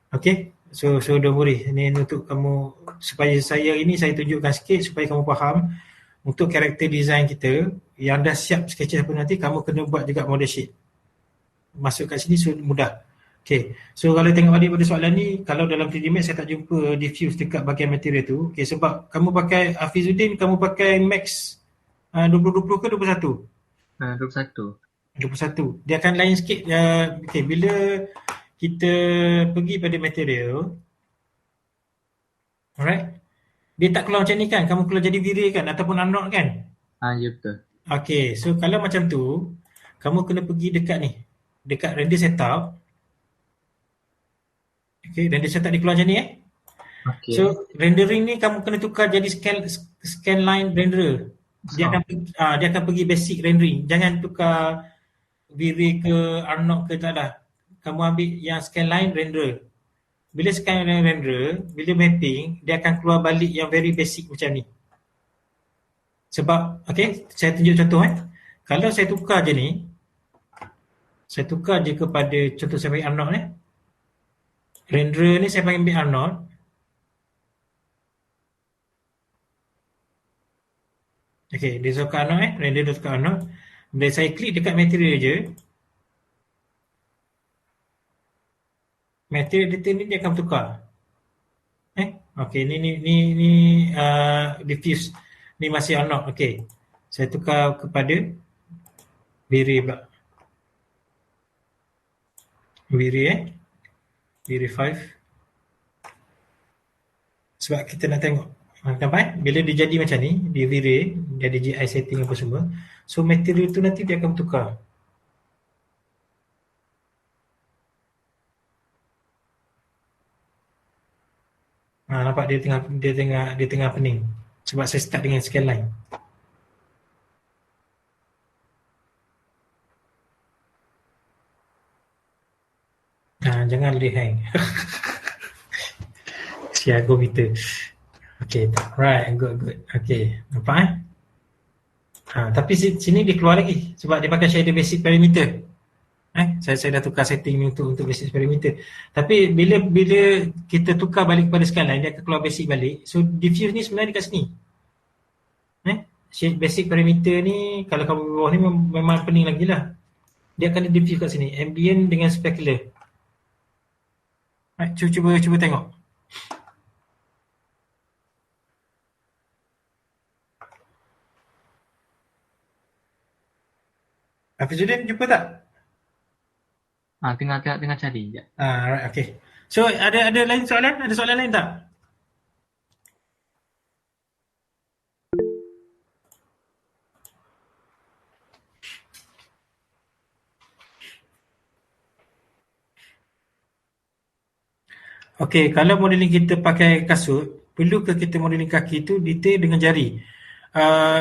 Okay, so don't worry. Ini untuk kamu, supaya saya tunjukkan sikit supaya kamu faham. Untuk karakter design kita yang dah siap sketches pun nanti kamu kena buat juga model sheet. Masuk kat sini mudah. Okay, so kalau tengok balik pada soalan ni, kalau dalam 3D Max saya tak jumpa diffuse dekat bahagian material tu. Okay, sebab kamu pakai Hafizuddin, kamu pakai Max 2020 ke 21? 21. 21. Dia akan lain sikit. Okay, bila kita pergi pada material, alright, dia tak keluar macam ni kan? Kamu keluar jadi viral kan? Ataupun unknown kan? Ya betul. Okay, so kalau macam tu, kamu kena pergi dekat ni. Dekat render setup. Okay, render setup dia keluar macam ni Okay. So rendering ni kamu kena tukar jadi scan line renderer. Dia akan pergi basic rendering. Jangan tukar V-Ray ke Arnold ke tak dah. Kamu ambil yang scan line renderer. Bila scan line renderer, bila mapping, dia akan keluar balik yang very basic macam ni. Sebab, okay, saya tunjuk contoh Kalau saya tukar je ni, saya tukar je kepada contoh saya bagi Arnold renderer ni saya panggil Arnold. Okay, dia tukar Arnold render dia tukar Arnold. Bila saya klik dekat material je, material detail ni dia akan tukar. Okey, ni diffuse. Ni masih unknown. Okey. Saya tukar kepada Viri pula. Viri Viri 5. Sebab kita nak tengok. Nampak bila dia jadi macam ni, dia Viri, dia ada GI setting apa semua. So material tu nanti dia akan tukar. Nampak dia tengah pening. Sebab saya start dengan scanline. Jangan boleh hang. Siago meter. Okay, right, good. Okay, nampak tapi sini dia keluar lagi sebab dia pakai shader basic parameter. Saya dah tukar setting ni untuk basic parameter. Tapi bila kita tukar balik kepada scanline, dia akan keluar basic balik. So diffuse ni sebenarnya dekat sini. Basic parameter ni kalau kamu bawah ni memang pening lagi lah. Dia akan diffuse kat sini. Ambient dengan specular. Cuba tengok. Hafizudin jumpa tak? Tengah cari je. Right, okay. So ada lain soalan? Ada soalan lain tak? Okey, kalau modeling kita pakai kasut, perlu ke kita modeling kaki tu detail dengan jari?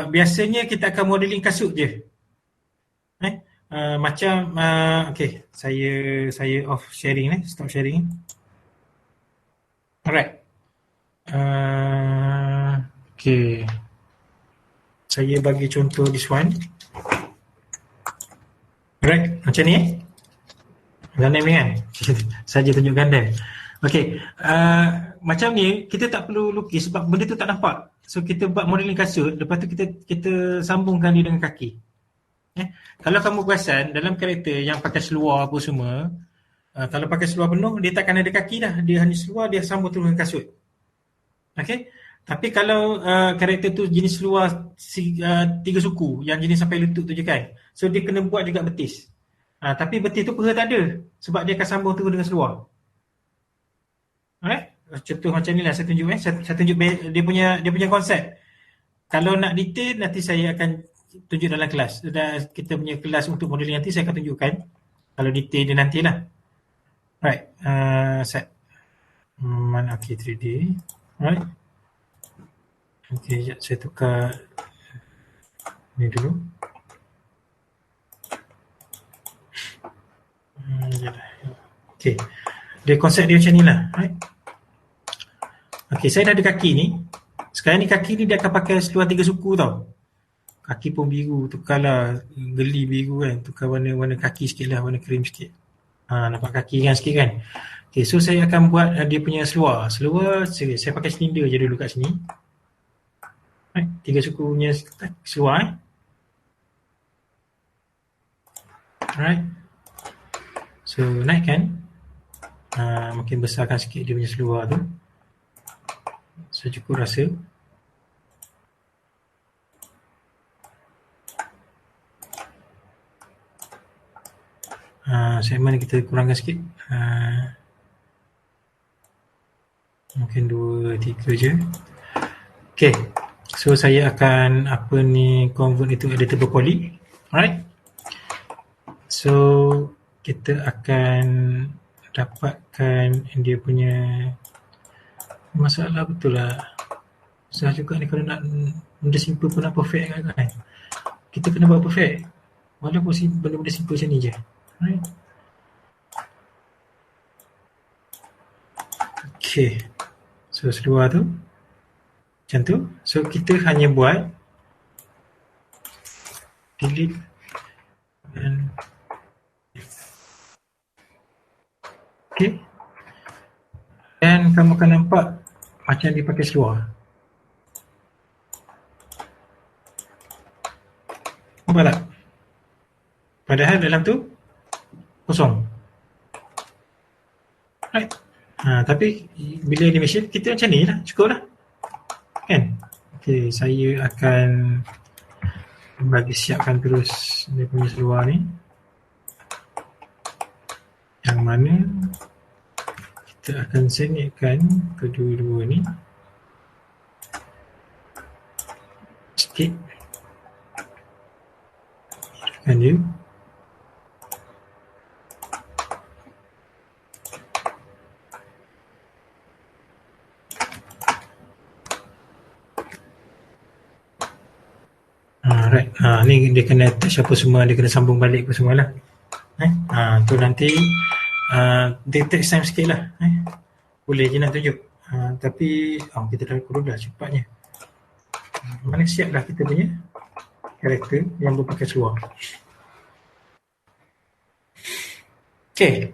Biasanya kita akan modeling kasut je. Macam okey, saya off sharing stop sharing. Alright. Okey. Saya bagi contoh this one. Alright, macam ni Gundam ni kan? Saja tunjuk Gundam. Okey, macam ni kita tak perlu lukis sebab benda tu tak nampak. So kita buat modeling kasut, lepas tu kita sambungkan dia dengan kaki. Kalau kamu perasan dalam karakter yang pakai seluar apa semua, kalau pakai seluar penuh dia takkan ada kaki dah, dia hanya seluar, dia sambung terus dengan kasut. Okey, tapi kalau karakter tu jenis seluar 3 suku yang jenis sampai lutut tu je kan, so dia kena buat juga betis. Tapi betis tu peha tak ada sebab dia akan sambung terus dengan seluar. Alright, contoh macam ni lah saya tunjuk saya tunjuk dia punya konsep. Kalau nak detail nanti saya akan tunjuk dalam kelas. Kita punya kelas untuk modeling nanti saya akan tunjukkan kalau detail dia nantilah. Right, set mana okey 3D. Right. Okey, sekejap saya tukar ni dulu. Okey. Dia konsep dia macam ni lah. Right. Okey, saya dah ada kaki ni. Sekarang ni kaki ni dia akan pakai seluar 3 suku tau. Kaki pun biru, tukarlah geli biru kan. Tukar warna kaki sikit lah, warna krim sikit. Nampak kaki kan sikit kan. Okay, so saya akan buat dia punya seluar. Seluar, saya pakai silinder je dulu kat sini. Right, 3 suku punya seluar Alright. So, naikkan. Makin besarkan sikit dia punya seluar tu. Secukup rasa. Segmen kita kurangkan sikit. Mungkin 2, 3 je. Okay. So saya akan convert itu editable poly. Alright. So kita akan dapatkan dia punya masalah betul lah. Susah juga ni kalau nak benda simple pun nak perfect kan. Kita kena buat perfect. Walaupun benda-benda simple macam ni je. Right. Okay. So seluar tu macam tu. So kita hanya buat delete dan okay. Dan kamu akan nampak macam dia pakai seluar. Nampak tak? Padahal dalam tu kosong. Right. Tapi bila animation kita macam ni lah, cukup lah kan. Okay, saya akan bagi siapkan terus dia punya seluar ni, yang mana kita akan sengitkan kedua-dua ni sikit, kan dia. Right. Ni dia kena attach apa semua, dia kena sambung balik apa semua lah. Tu nanti dia take time sikit lah. Boleh je nak tunjuk. Tapi kita dah kurang dah cepatnya. Mana siap dah kita punya karakter yang berpakai seluar. Okay.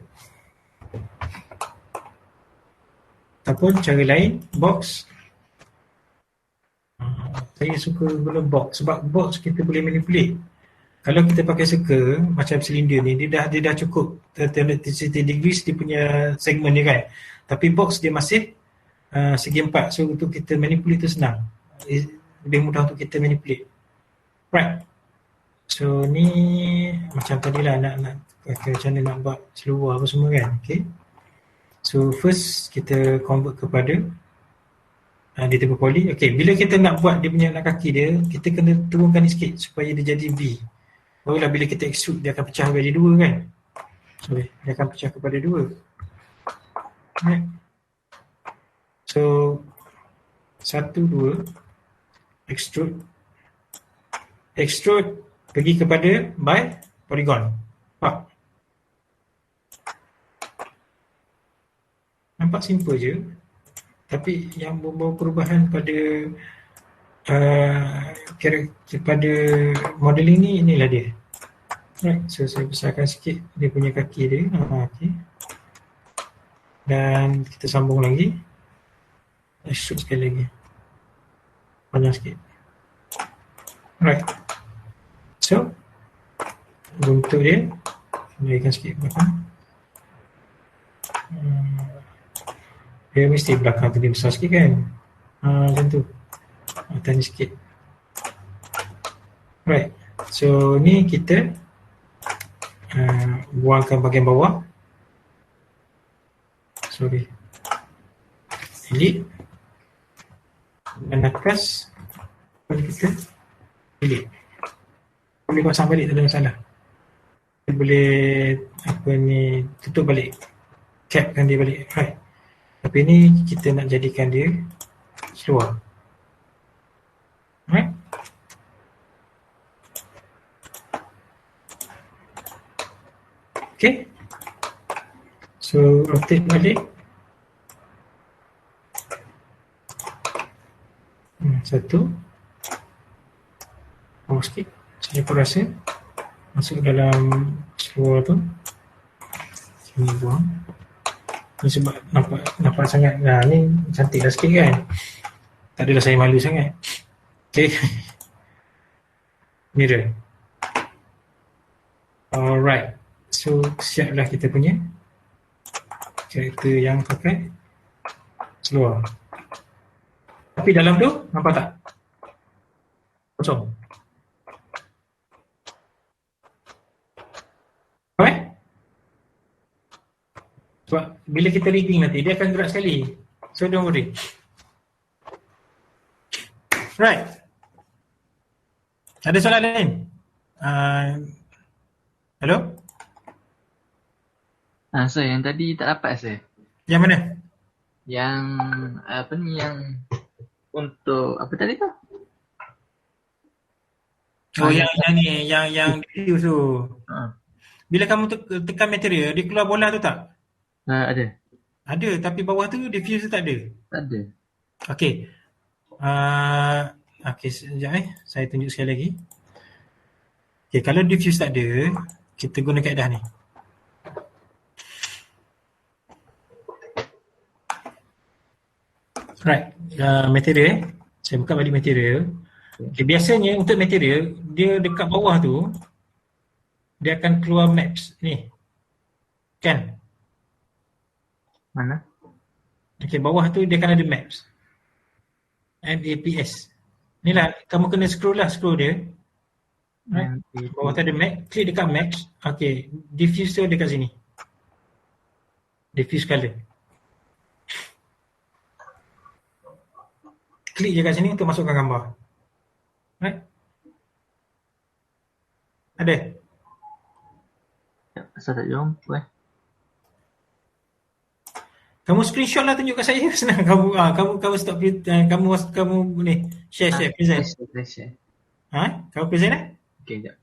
Ataupun cara lain, box. Saya suka guna box sebab box kita boleh manipulate. Kalau kita pakai circle macam silinder ni, dia dah cukup 360 degrees dia punya segmen ni kan. Tapi box dia masih segi empat. So untuk kita manipulate tu senang. Lebih mudah untuk kita manipulate. Right. So ni macam tadi lah nak macam mana nak buat seluar apa semua kan. Okay. So first kita convert kepada editable poly. Okay, bila kita nak buat dia punya anak kaki dia, kita kena turunkan ni sikit supaya dia jadi V. Barulah bila kita extrude dia akan pecah jadi dua kan. Sorry, dia akan pecah kepada dua. Right. So 1, 2 extrude pergi kepada by polygon. Nampak simple je. Tapi yang membawa perubahan pada karakter pada modeling ni, inilah dia. Right, so saya besarkan sikit dia punya kaki dia. Okay. Dan kita sambung lagi. Extrude sekali lagi. Panjang sikit. Right. So bentuk dia naikkan sikit belakang. Dia mesti belakang tu dia besar sikit kan. Macam tu. Atas ni sikit. Right. So ni kita buangkan bahagian bawah. Sorry. Delete. Dan atas boleh kita delete. Boleh pasang balik, tak ada masalah. Kita boleh tutup balik. Capkan dia balik. Right. Tapi ni kita nak jadikan dia seluar. Right? Okay. So rotate balik. Satu. Sikit. Saya pun rasa masuk dalam seluar tu. Sini buang. Ni sebab nampak sangat, ni cantik dah sikit kan. Tak adalah saya malu sangat. Okay. Mirror. Alright. So siaplah kita punya karakter yang pakai seluar. Tapi dalam tu nampak tak? Kosong. Alright. Sebab bila kita rigging nanti, dia akan gerak sekali. So don't worry. Right. Ada soalan lain? Hello? Sir, yang tadi tak dapat sir. Yang mana? Yang yang untuk apa tadi tu? Oh, yang ni, yang diffuse tu. Bila kamu tekan material, dia keluar bola tu tak? Ada. Ada, tapi bawah tu diffuse tu tak ada. Tak ada. Okey. Okey, sekejap saya tunjuk sekali lagi. Okey, kalau diffuse tak ada, kita guna kaedah ni. Right, material. Saya buka balik material. Okay, biasanya untuk material, dia dekat bawah tu, dia akan keluar maps ni. Kan? Mana? Okay, bawah tu dia akan ada maps. MAPS. Ni lah, kamu kena scroll dia. Right? Bawah tu ada map, klik dekat maps. Okay, diffuse tu dekat sini. Diffuse color. Klik je kat sini untuk masukkan gambar. Right? Ada? Asal tak jumpa Kamu screenshot lah, tunjuk kat saya. Senang. Kamu stop kamu ni share present. Share. Kamu present eh? Okay, jap.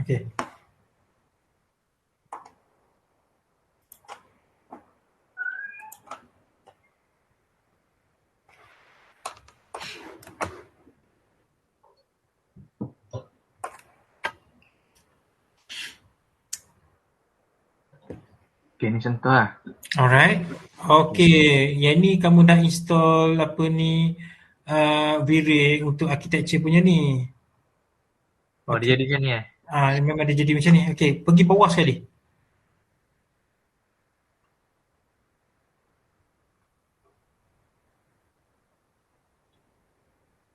Okay. Okay, ni contoh lah. Alright. Okay, yang ni kamu dah install apa ni V-Ray untuk architecture punya ni. Oh, dia jadi macam ni Memang dia jadi macam ni. Okay, pergi bawah sekali.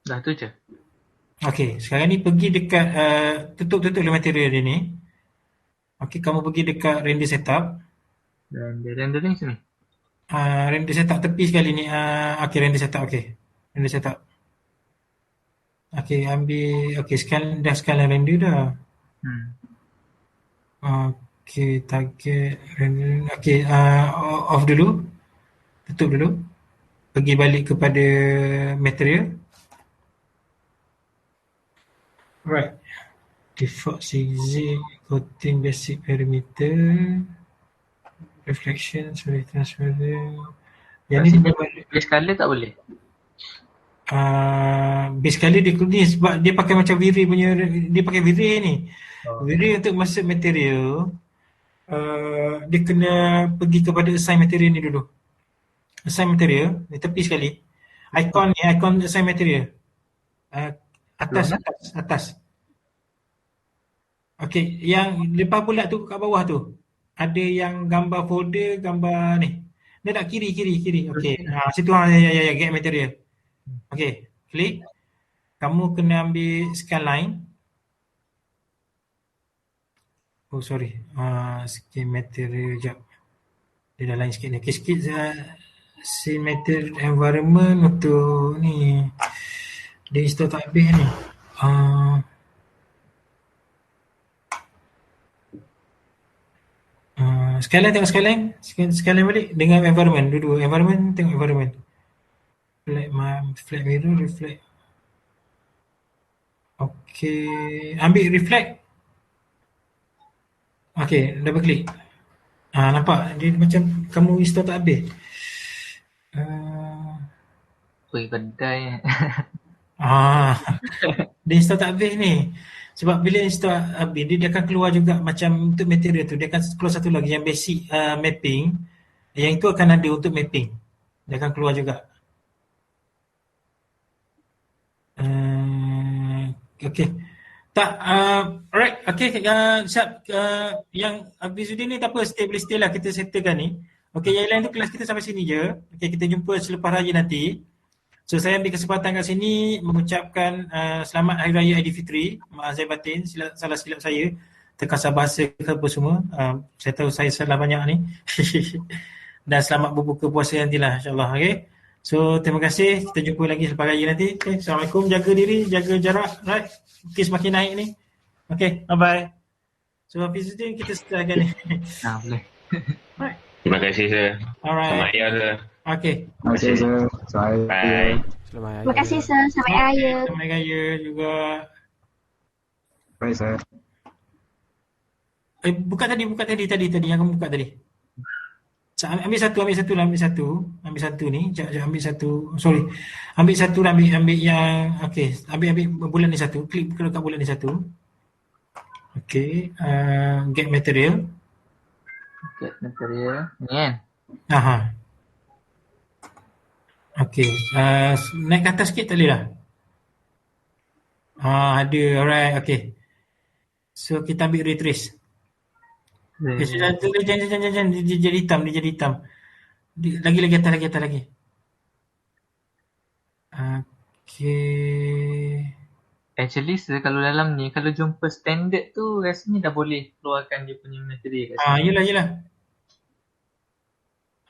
Dah tu je. Okay, sekarang ni pergi dekat tutup material dia ni. Okay, kamu pergi dekat render setup. Dan dia rendering sini. Render setup tepi sekali ni. Okay, render setup. Okay, render setup. Okay, ambil. Okay, dah sekalian render dah. Okay, target render. Okay, off dulu. Tutup dulu. Pergi balik kepada material. Right. Default zigzag, coating basic parameter, reflection, sorry, transparent. Yang ni base color tak boleh? Base color dia ni sebab dia pakai macam V-Ray punya, dia pakai V-Ray ni. V-Ray untuk masuk material, dia kena pergi kepada assign material ni dulu. Assign material, di tepi sekali. Icon assign material. Atas. Okey, yang lepas bulat tu kat bawah tu ada yang gambar folder, gambar ni. Dia tak kiri. Okey. Situ ya get material. Okey, klik. Kamu kena ambil scan line. Oh sorry. Scan material jap. Dia dah lain sikit ni. Okey, sikit scene material environment untuk ni. Dia install tak habis ni. Tengok sekalian balik dengan environment dulu. Environment, tengok environment. Flat mirror, reflect. Okay, ambil reflect. Okay, double click. Nampak? Dia macam kamu install tak habis. Pergi kedai. Dia install tak habis ni. Sebab bila install habis, dia akan keluar juga macam untuk material tu. Dia akan keluar satu lagi yang basic mapping. Yang itu akan ada untuk mapping. Dia akan keluar juga. Okay. Alright. Okay. Siap. Yang Abizudin ni tak apa. Stay lah. Kita settlekan ni. Okay. Yang lain tu kelas kita sampai sini je. Okay. Kita jumpa selepas raya nanti. So saya ambil kesempatan kat sini mengucapkan selamat Hari Raya Aidilfitri. Maaf saya batin, salah silap saya. Terkasar bahasa ke apa semua. Saya tahu saya salah banyak ni. Dan selamat berbuka puasa nantilah insyaAllah. Okay. So terima kasih. Kita jumpa lagi selepas raya nanti. Okay. Assalamualaikum. Jaga diri, jaga jarak. Right. Kes makin naik ni. Okay. Bye-bye. So Hafizuddin kita setelahkan ni. Boleh. Right. Terima kasih sir. Alright. Selamat Raya sir. Okay. Terima kasih sir. Bye. Terima kasih sir. Selamat Raya. Selamat Raya juga. Baik sir. Buka tadi yang kamu buka tadi. Ambil satu ni. Ambil satu. Sorry. Ambil satu lah, ambil yang okey, ambil bulan ni satu. Klik kat bulan ni satu. Okey, get material. Ni kan? Okey, naik ke atas sikit tak boleh lah. Ada, alright, okey. So kita ambil retrace. Jangan, dia jadi hitam. Lagi atas lagi. Okay. Actually, kalau dalam ni, kalau jumpa standard tu, rasanya dah boleh keluarkan dia punya material kat sini. Yelah.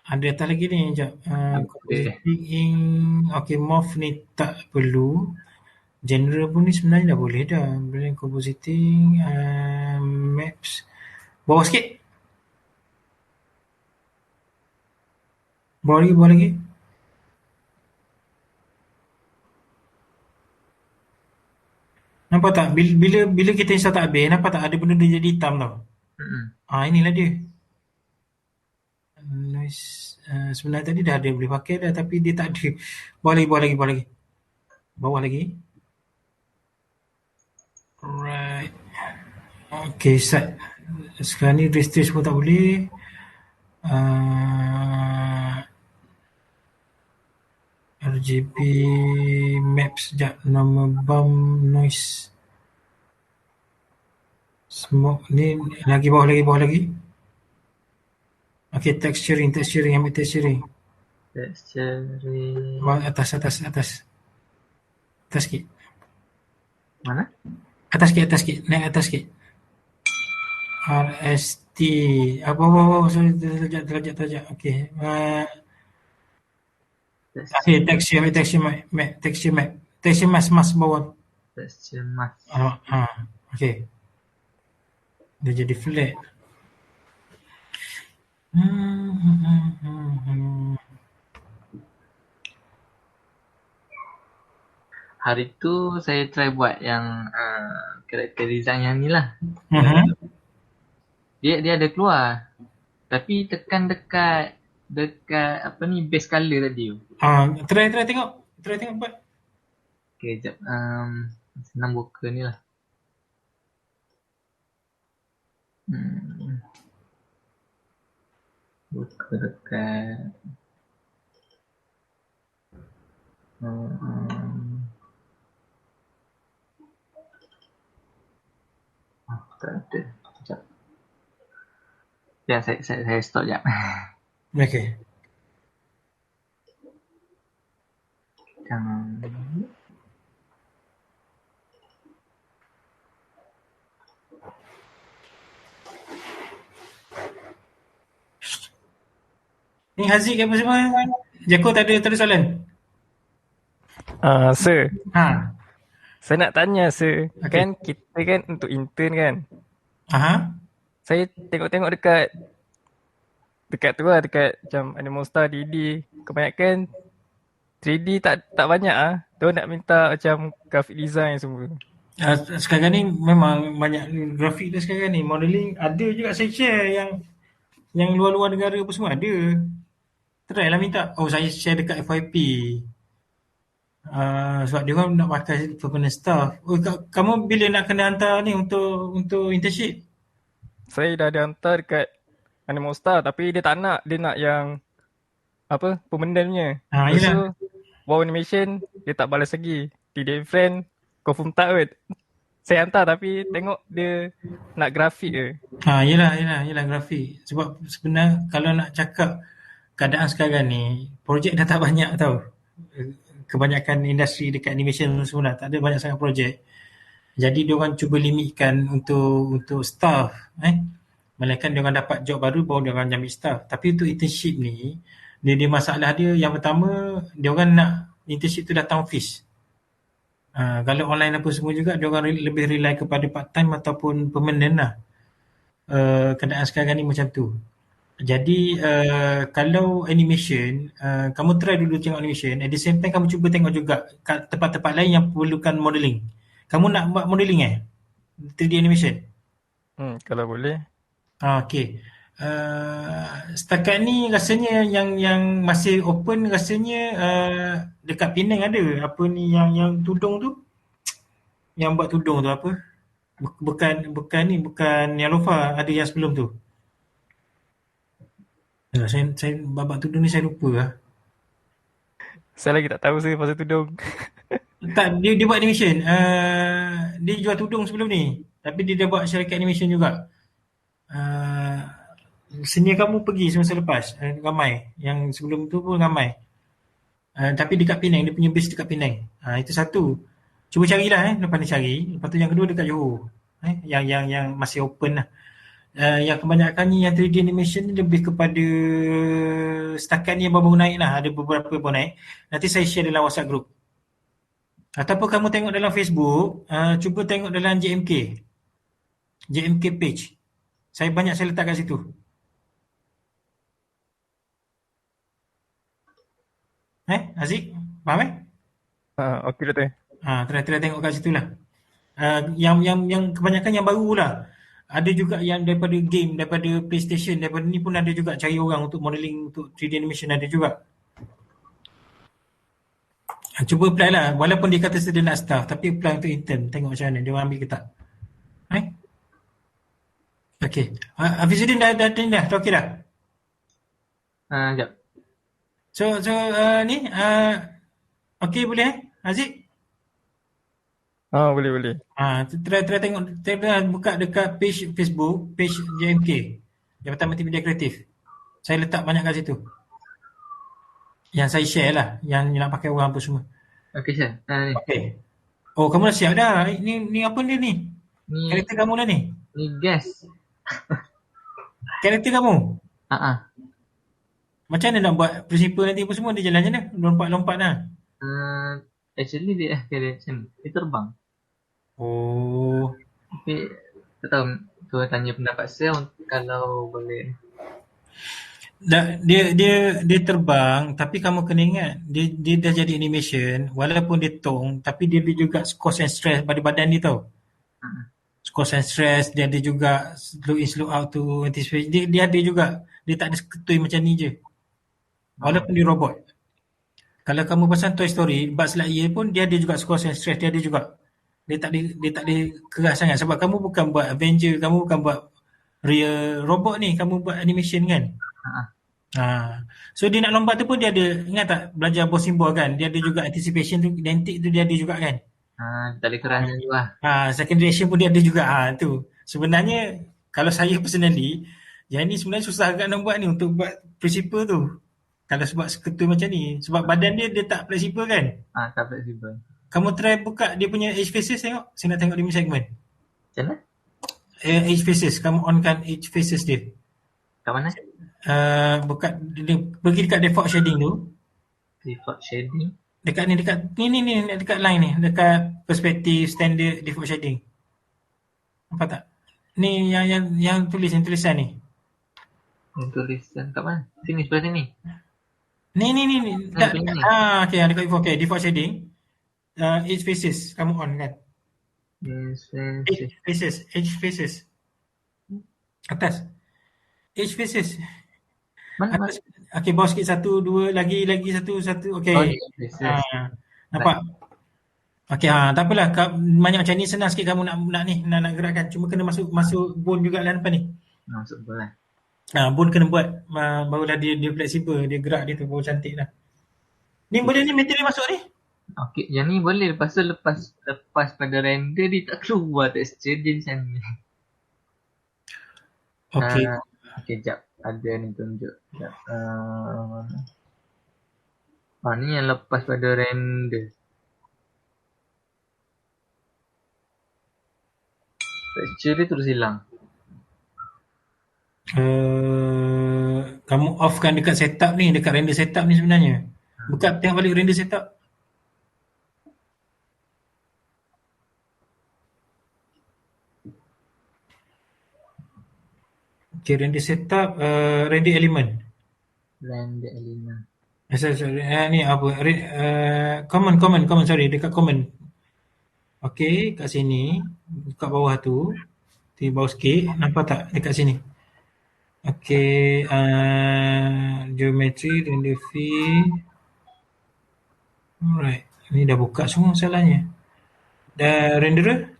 Ada atas lagi ni, sekejap. Compositing ink. Okay, morph ni tak perlu. General pun ni sebenarnya dah boleh dah. Blend compositing, maps. Bawah sikit. Bawah lagi. Nampak tak? Bila kita install tak habis, nampak tak ada benda dia jadi hitam tau. Inilah dia. Noise. Sebenarnya tadi dah ada boleh pakai dah, tapi dia tak ada. Bawah lagi. Bawah lagi. Right. Okay, set. Sekarang ni restore semua tak boleh. RGB maps sekejap. Nama bump noise. Smoke ni lagi bawah lagi. Okay, texturing. Ambil texturing. Atas. Atas sikit. Mana? Atas sikit. Naik atas sikit. RST. Apa. Sorry, terlajak. Okay. Okay, texture map. Texture mask bawah. Texture mask. Okay. Dia jadi flat. Hari tu saya try buat yang character design yang ni lah. Dia ada keluar. Tapi tekan dekat apa ni base color tadi tu. Try tengok. Try tengok buat. Okay, jap. Senang buka ni lah. Buka dekat tak ada. Sekejap. Ya, saya stop sekejap. Okay. Jangan. Ni Haziq apa semua? Jako tak ada soalan? Sir. Saya nak tanya, Sir. Okay. Kan kita kan untuk intern kan? Saya tengok dekat tu lah, dekat macam Animal Star 3D. Kebanyakan 3D tak banyak ah. Dia nak minta macam graphic design semua. Sekarang ni memang banyak grafik dah sekarang ni. Modeling ada juga saya share yang luar-luar negara apa semua ada. Try lah minta. Saya share dekat FYP. Sebab dia orang nak pakai permanent staff. Kamu bila nak kena hantar ni untuk internship? Saya dah hantar dekat Animal Star tapi dia tak nak. Dia nak yang apa permanent punya. Lepas tu wow animation dia tak balas lagi. TD friend confirm tak kot. Saya hantar tapi tengok dia nak grafik je. Yelah grafik. Sebab sebenarnya kalau nak cakap keadaan sekarang ni, projek dah tak banyak tau. Kebanyakan industri dekat animation semua tak ada banyak sangat projek. Jadi diorang cuba limitkan untuk staff. Melainkan diorang dapat job baru baru diorang ambil staff. Tapi untuk internship ni, dia masalah dia yang pertama, diorang nak internship tu datang office. Kalau online apa semua juga, diorang lebih rely kepada part time ataupun permanent lah. Keadaan sekarang ni macam tu. Jadi kalau animation, kamu try dulu tengok animation. At the same time kamu cuba tengok juga kat tempat-tempat lain yang perlukan modeling. Kamu nak buat modeling 3D animation? Kalau boleh. Okay. Setakat ni rasanya yang masih open rasanya dekat Penang ada. Apa ni yang tudung tu? Yang buat tudung tu apa? Bukan yang Lofa, ada yang sebelum tu. Saya babak tudung ni saya lupa lah. Saya lagi tak tahu saya pasal tudung. Tak, dia buat animation. Dia jual tudung sebelum ni. Tapi dia dah buat syarikat animation juga. senior kamu pergi semasa lepas, ramai. Yang sebelum tu pun ramai. Tapi dekat Penang, dia punya base dekat Penang. Itu satu. Cuba carilah lepas ni cari. Lepas tu yang kedua dekat Johor. Yang masih open lah. Yang kebanyakannya yang 3D animation ni lebih kepada setakat ni yang baru naik lah. Ada beberapa baru naik. Nanti saya share dalam WhatsApp group. Ataupun kamu tengok dalam Facebook, cuba tengok dalam JMK page. Saya letak kat situ. Aziz, faham Okey Doktor. Try tengok kat situ lah. Yang kebanyakan yang baru lah. Ada juga yang daripada game, daripada PlayStation, daripada ni pun ada juga cari orang untuk modeling, untuk 3D animation ada juga. Cuba apply lah. Walaupun dia kata dia nak staff, tapi apply untuk intern. Tengok macam mana, dia orang ambil ke tak. Okay. Hafizuddin dah okey dah? Sekejap. So ni okey boleh Aziz? Boleh. Try tengok, buka dekat page Facebook, page JMK, Jabatan Multimedia Kreatif. Saya letak banyak kat situ. Yang saya share lah, yang nak pakai orang apa semua. Okey, Syah. Okey. Oh, kamu dah siap dah. Ni apa dia ni? Karakter kamu lah ni? Ni guess. Karakter kamu? Macam mana nak buat principal nanti apa semua? Dia jalan je lah. Lompat-lompat lah. Actually dia macam dia terbang. Oh. Tapi tak tahu tu tanya pendapat saya kalau boleh. Dia terbang, tapi kamu kena ingat dia dah jadi animation, walaupun dia tong, tapi dia juga cause and stress pada badan dia tau. Cause and stress, dia ada juga slow in slow out to anticipate. Dia ada juga, dia tak ada ketui macam ni je. Walaupun dia robot. Kalau kamu pasang Toy Story, Buzz Lightyear pun dia ada juga cause and stress, dia ada juga. Dia tak ada keras sangat sebab kamu bukan buat Avenger, kamu bukan buat real robot ni, kamu buat animation kan. So dia nak lompat tu pun dia ada, ingat tak belajar boss symbol kan, dia ada juga anticipation tu, identik tu dia ada juga kan. Tak boleh keras tu lah. Second reaction pun dia ada juga. Tu sebenarnya kalau saya personally, yang ni sebenarnya susah agak nak buat ni untuk buat principal tu. Kalau sebab ketui macam ni, sebab badan dia tak fleksibel kan. Tak fleksibel. Kamu try buka dia punya edge faces tengok. Saya nak tengok dia punya segmen. Macam mana? Edge faces, kamu onkan edge faces dia. Kat mana? Buka dia, pergi dekat default shading tu. Default shading. Dekat ni dekat line ni, dekat perspektif standard default shading. Nampak tak? Ni yang tulisan ni. Yang tulisan kat mana? Sini, sebelah sini. Ni. Okey, dekat default shading. Edge faces, kamu on kan? Edge faces. Atas. Edge faces. Mana? Okey, bawah sikit, 1, 2, lagi 1. Okey. Nampak? Okey, tak apalah. Banyak macam ni senang sikit kamu nak gerakkan. Cuma kena masuk bone juga lah depan ni. Masuk bone lah. Bone kena buat, barulah dia fleksibel, dia gerak dia tu baru cantik lah. Ni boleh ni material masuk ni? Okey, yang ni boleh. Lepas tu lepas pada render dia tak keluar texture dia macam ni. Okey, sekejap. Ada ni tunjuk. Sekejap. Ni yang lepas pada render. Texture dia terus hilang. Kamu offkan dekat setup ni, dekat render setup ni sebenarnya. Buka, tengok balik render setup. Okay, render setup, render element. Sorry, ni apa? Common, sorry, dekat common. Okay, kat sini, dekat bawah tu, di bawah sikit, nampak tak dekat sini? Okay, geometry, render field. Alright, ni dah buka semua salahnya. Dah renderer?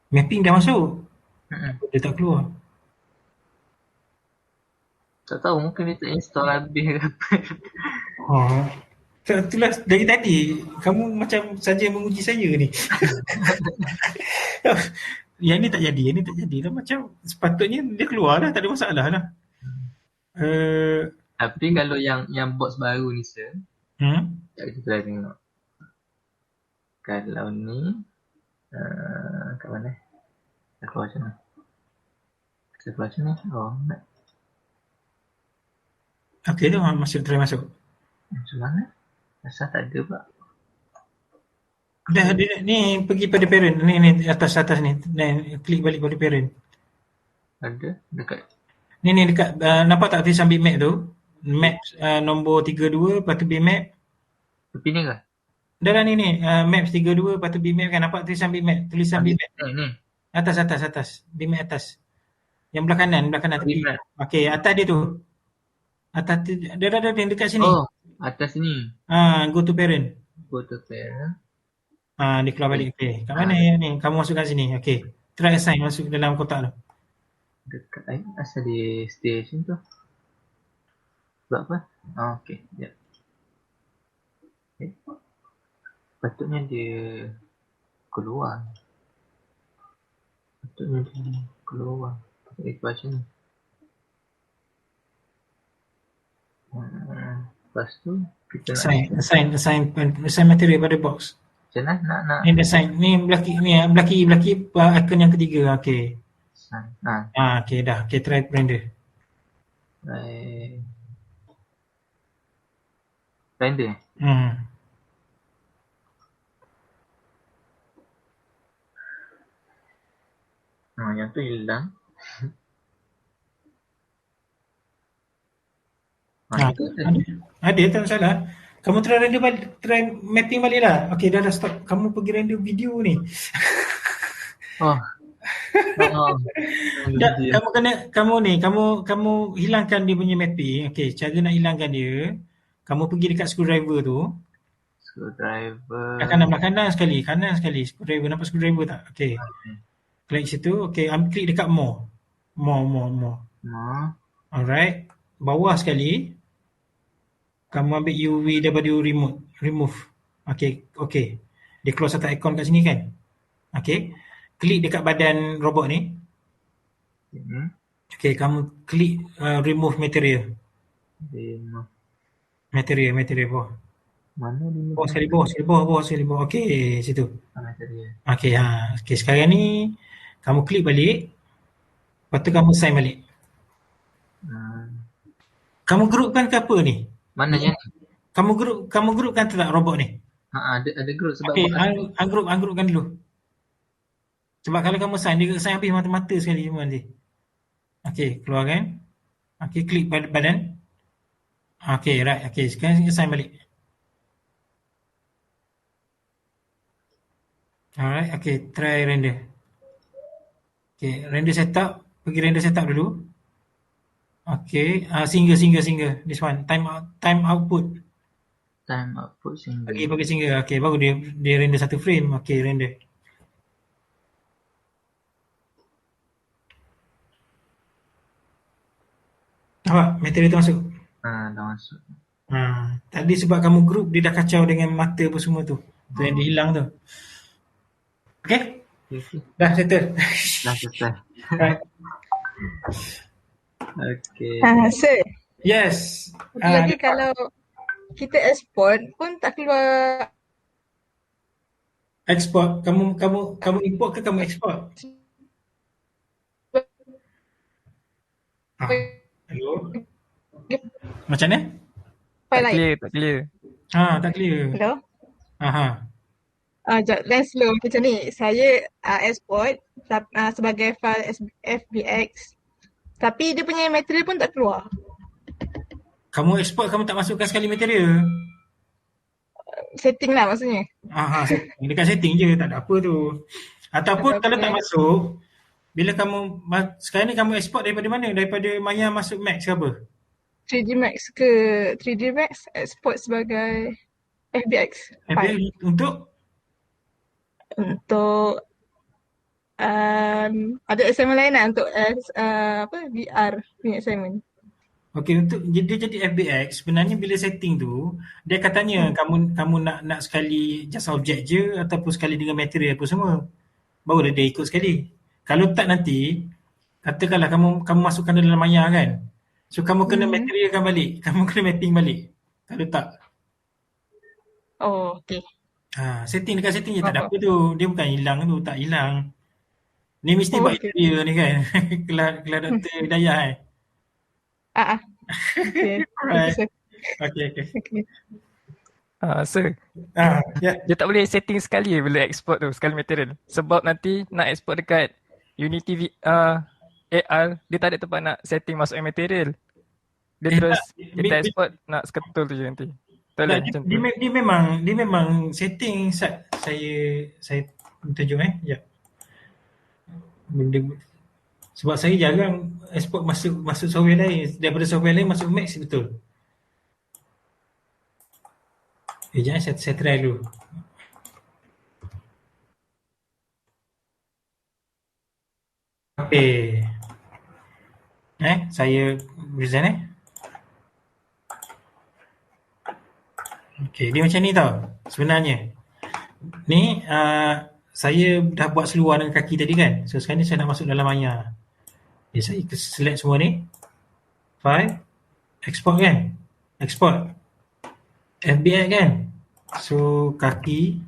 Mapping dah masuk. Dia tak keluar. Tak tahu, mungkin dia tak install habis ke apa. Itulah dari tadi kamu macam saja menguji saya ni. Yang ni tak jadi, yang ni tak jadi lah. Macam sepatutnya dia keluar lah, tak ada masalah lah. Tapi kalau yang box baru ni sir, kita dah tengok. Kalau ni kat mana? Dah keluar macam mana? Saya keluar macam ni? Oh, nak. Okey tu, masuk, try masuk. Macam mana? Rasa tak ada pak. Dah ada ni, pergi pada parent. Ni atas ni. Ni klik balik pada parent. Ada dekat. Ni dekat nampak tak tulisan bitmap tu? Map nombor 32, lepas tu bitmap. Tepi ni ke? Dah lah ni maps 32, lepas tu bitmap kan, nampak tulisan bitmap, bitmap. Ni. Atas. Bitmap atas. Yang belah kanan tepi. Okey, atas dia tu. Atas tu, dia dekat sini. Oh, atas ni. Go to parent. Dia keluar balik. Okey. Kat mana ni? Kamu masuk kat sini. Okey. Try assign masuk dalam kotak tu. Dekat asal di station tu. Sebab apa? Okey. Sekejap. Patutnya dia keluar. Patutnya baca ni. Lepas tu kita assign material pada box. Macam mana nak Ni assign ni belah kiri icon yang ketiga. Okey. Okey dah. Okey, try render. Render. Yang tu hilang. Ada tak masalah. Kamu try render balik, try mapping balik lah. Okey, dah stop. Kamu pergi render video ni. Kamu hilangkan dia punya mapping. Okey, cara nak hilangkan dia, kamu pergi dekat screwdriver tu. Kanan sekali. Screwdriver, nampak screwdriver tak? Okey. Klik situ. Okey, klik dekat more. Alright. Bawah sekali. Kamu ambil UV daripada remove. Okey. Dia close satu icon kat sini kan? Okey. Klik dekat badan robot ni. Okey, kamu klik remove material. Material bawah. Mana ni? Bawah sekali. Okey, situ. Material. Okey, Okey, sekarang ni kamu klik balik. Lepas tu kamu sign balik. Kamu groupkan ke apa ni? Mana yang ni? Kamu groupkan tak robot ni? Ada group sebab ungroupkan dulu. Sebab kalau kamu sign, dia sign habis mata-mata sekali semua nanti. Okey, keluarkan. Okey, klik badan. Okey, right. Okey, sekarang sign balik. Alright, okey, try render. Okey, render setup. Pergi render setup dulu. Okey, single. This one, time output. Single. Pergi single. Okey, baru dia render satu frame. Okey, render. Nampak? Material tu masuk. Dah masuk. Tadi sebab kamu group, dia dah kacau dengan mata apa semua tu. Tu yang dia hilang tu. Okey? Dah settle. Right. Okey. Sir. Yes. Lagi kalau kita export pun tak keluar. Export. Kamu import ke kamu export? Hello. Macam ni? Tak clear. Tak clear. Hello. Sekejap, dan slow macam ni. Saya export sebagai file FBX. Tapi dia punya material pun tak keluar. Kamu export, kamu tak masukkan sekali material. Setting lah maksudnya. Setting. Dekat setting je, tak ada apa tu. Ataupun kalau tak masuk, bila kamu, sekarang ni kamu export daripada mana? Daripada Maya masuk Max ke apa? 3D Max ke 3D Max export sebagai FBX. FBX untuk? Untuk ada assignment lain lah untuk VR punya assignment. Okey, untuk dia jadi FBX, sebenarnya bila setting tu, dia akan tanya kamu nak sekali just object je ataupun sekali dengan material apa semua. Baru dia ikut sekali. Kalau tak nanti, katakanlah kamu masukkan dalam Maya kan. So kamu kena materialkan balik. Kamu kena mapping balik. Kalau tak. Oh, okay. Setting dekat setting je tak ada Oh. apa tu. Dia bukan hilang tu, tak hilang. Ni mesti buat Okay. interior ni kan. Kelas Dr. Hidayah Okay. Alright. Sir. Okay. Okay. Sir, Ya. dia tak boleh setting sekali bila export tu, sekali material. Sebab nanti nak export dekat Unity AR, dia tak ada tempat nak setting masuk material. Dia terus kita export nak seketul tu je nanti. Tak boleh macam tu. Dia memang setting saya tunjuk sekejap. Sebab saya jarang export masuk software lain. Daripada software lain masuk Max betul. Sekejap saya try dulu. Okay. Saya present Okay, dia macam ni tau sebenarnya. Ni saya dah buat seluar dengan kaki tadi kan. So sekarang ni saya nak masuk dalam Maya. Okay, saya select semua ni. File. Export kan. Export. FBX kan. So kaki.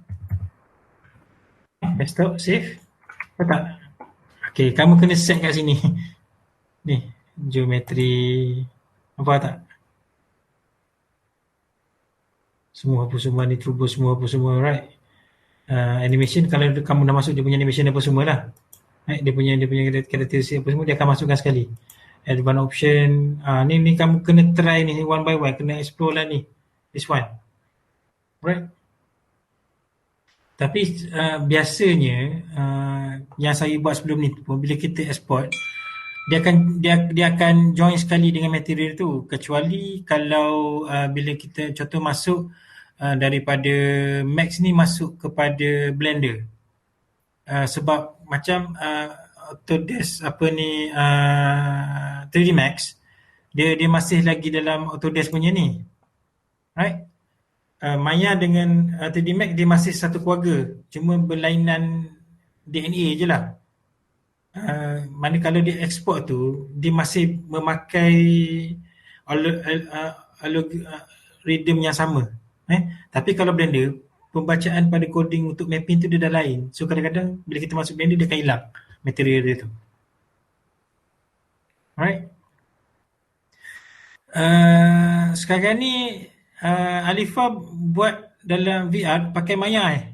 Desktop, save. Apa tak? Okay, kamu kena set kat sini. Ni, geometri. Apa tak? Semua apa semua ni, turbo semua apa semua, right? Animation, kalau kamu dah masuk dia punya animation apa semua lah. Right? Dia punya karakteristik apa semua, dia akan masukkan sekali. Advanced option, ni kamu kena try ni one by one, kena explore lah ni. This one. Right? Tapi biasanya yang saya buat sebelum ni, bila kita export, dia akan join sekali dengan material tu, kecuali kalau bila kita contoh masuk daripada Max ni masuk kepada Blender. Sebab macam Autodesk 3D Max, dia masih lagi dalam Autodesk punya ni. Right? Maya dengan 3D Max dia masih satu keluarga, cuma berlainan DNA je lah. Manakala dia export tu, dia masih memakai algorithm yang sama. Tapi kalau Blender, pembacaan pada coding untuk mapping tu dia dah lain. So kadang-kadang bila kita masuk Blender, dia akan hilang material dia tu. Alright. Sekarang ni Alifah buat dalam VR pakai Maya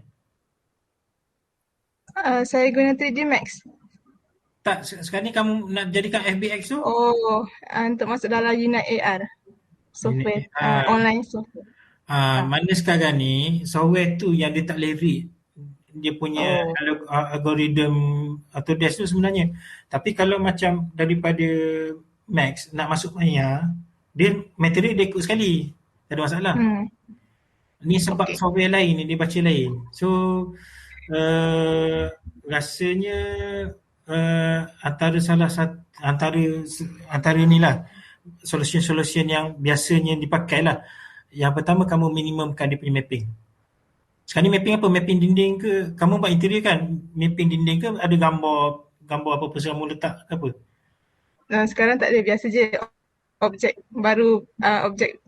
Saya guna 3D Max. Tak, sekarang ni kamu nak jadikan FBX tu? Untuk masuk dalam Unite AR. Software, online software. Mana sekarang ni software tu yang dia tak boleh read dia punya algorithm Autodesk tu sebenarnya. Tapi kalau macam daripada Max nak masuk Maya, dia material dia ikut sekali, tak ada masalah. Ni sebab software lain ni dia baca lain. So rasanya antara ni lah solution yang biasanya dipakai lah. Yang pertama, kamu minimumkan dia punya mapping. Sekarang ni mapping apa? Mapping dinding ke? Kamu buat interior kan? Mapping dinding ke? Ada gambar apa-apa kamu letak ke apa? Sekarang tak ada, biasa je objek baru, objek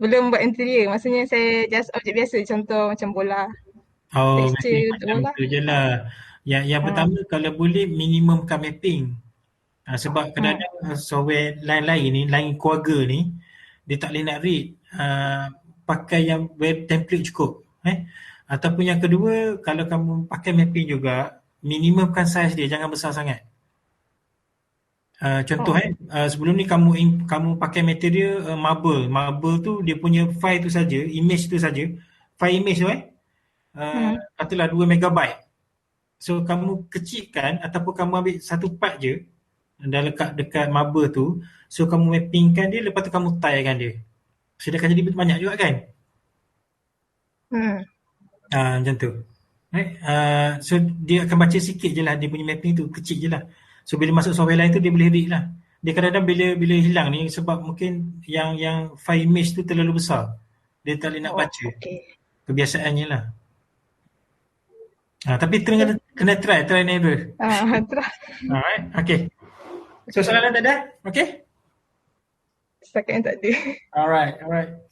belum buat interior. Maksudnya saya just objek biasa, contoh macam bola. Texture untuk bola. Itu je lah. Yang pertama, kalau boleh minimumkan mapping. Sebab kadang-kadang software lain-lain ni, lain keluarga ni, dia tak boleh nak read. Pakai yang template cukup. Ataupun yang kedua, kalau kamu pakai mapping juga, minimumkan size dia, jangan besar sangat. Contoh sebelum ni kamu pakai material marble. Marble tu dia punya file tu saja, image tu saja. File image tu katalah 2 megabyte. So kamu kecilkan ataupun kamu ambil satu part je dah lekat dekat marble tu. So kamu mappingkan dia, lepas tu kamu tilekan dia. So dia akan jadi banyak juga kan? Macam tu. So dia akan baca sikit je lah, dia punya mapping tu kecil je lah. So bila masuk software lain tu dia boleh read lah. Dia kadang-kadang bila hilang ni sebab mungkin yang file image tu terlalu besar. Dia tak boleh nak baca. Kebiasaannya lah. Tapi kena try and error. Terus Alright, okay. So soalan tak ada? Okay? setakat yang tak ada. Alright.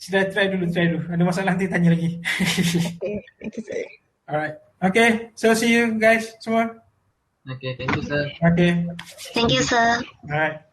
Sila try dulu. Ada masalah nanti tanya lagi. Okay, thank you sir. Alright. Okay, so see you guys semua. Okay, thank you sir. Okay. Thank you, sir. Alright.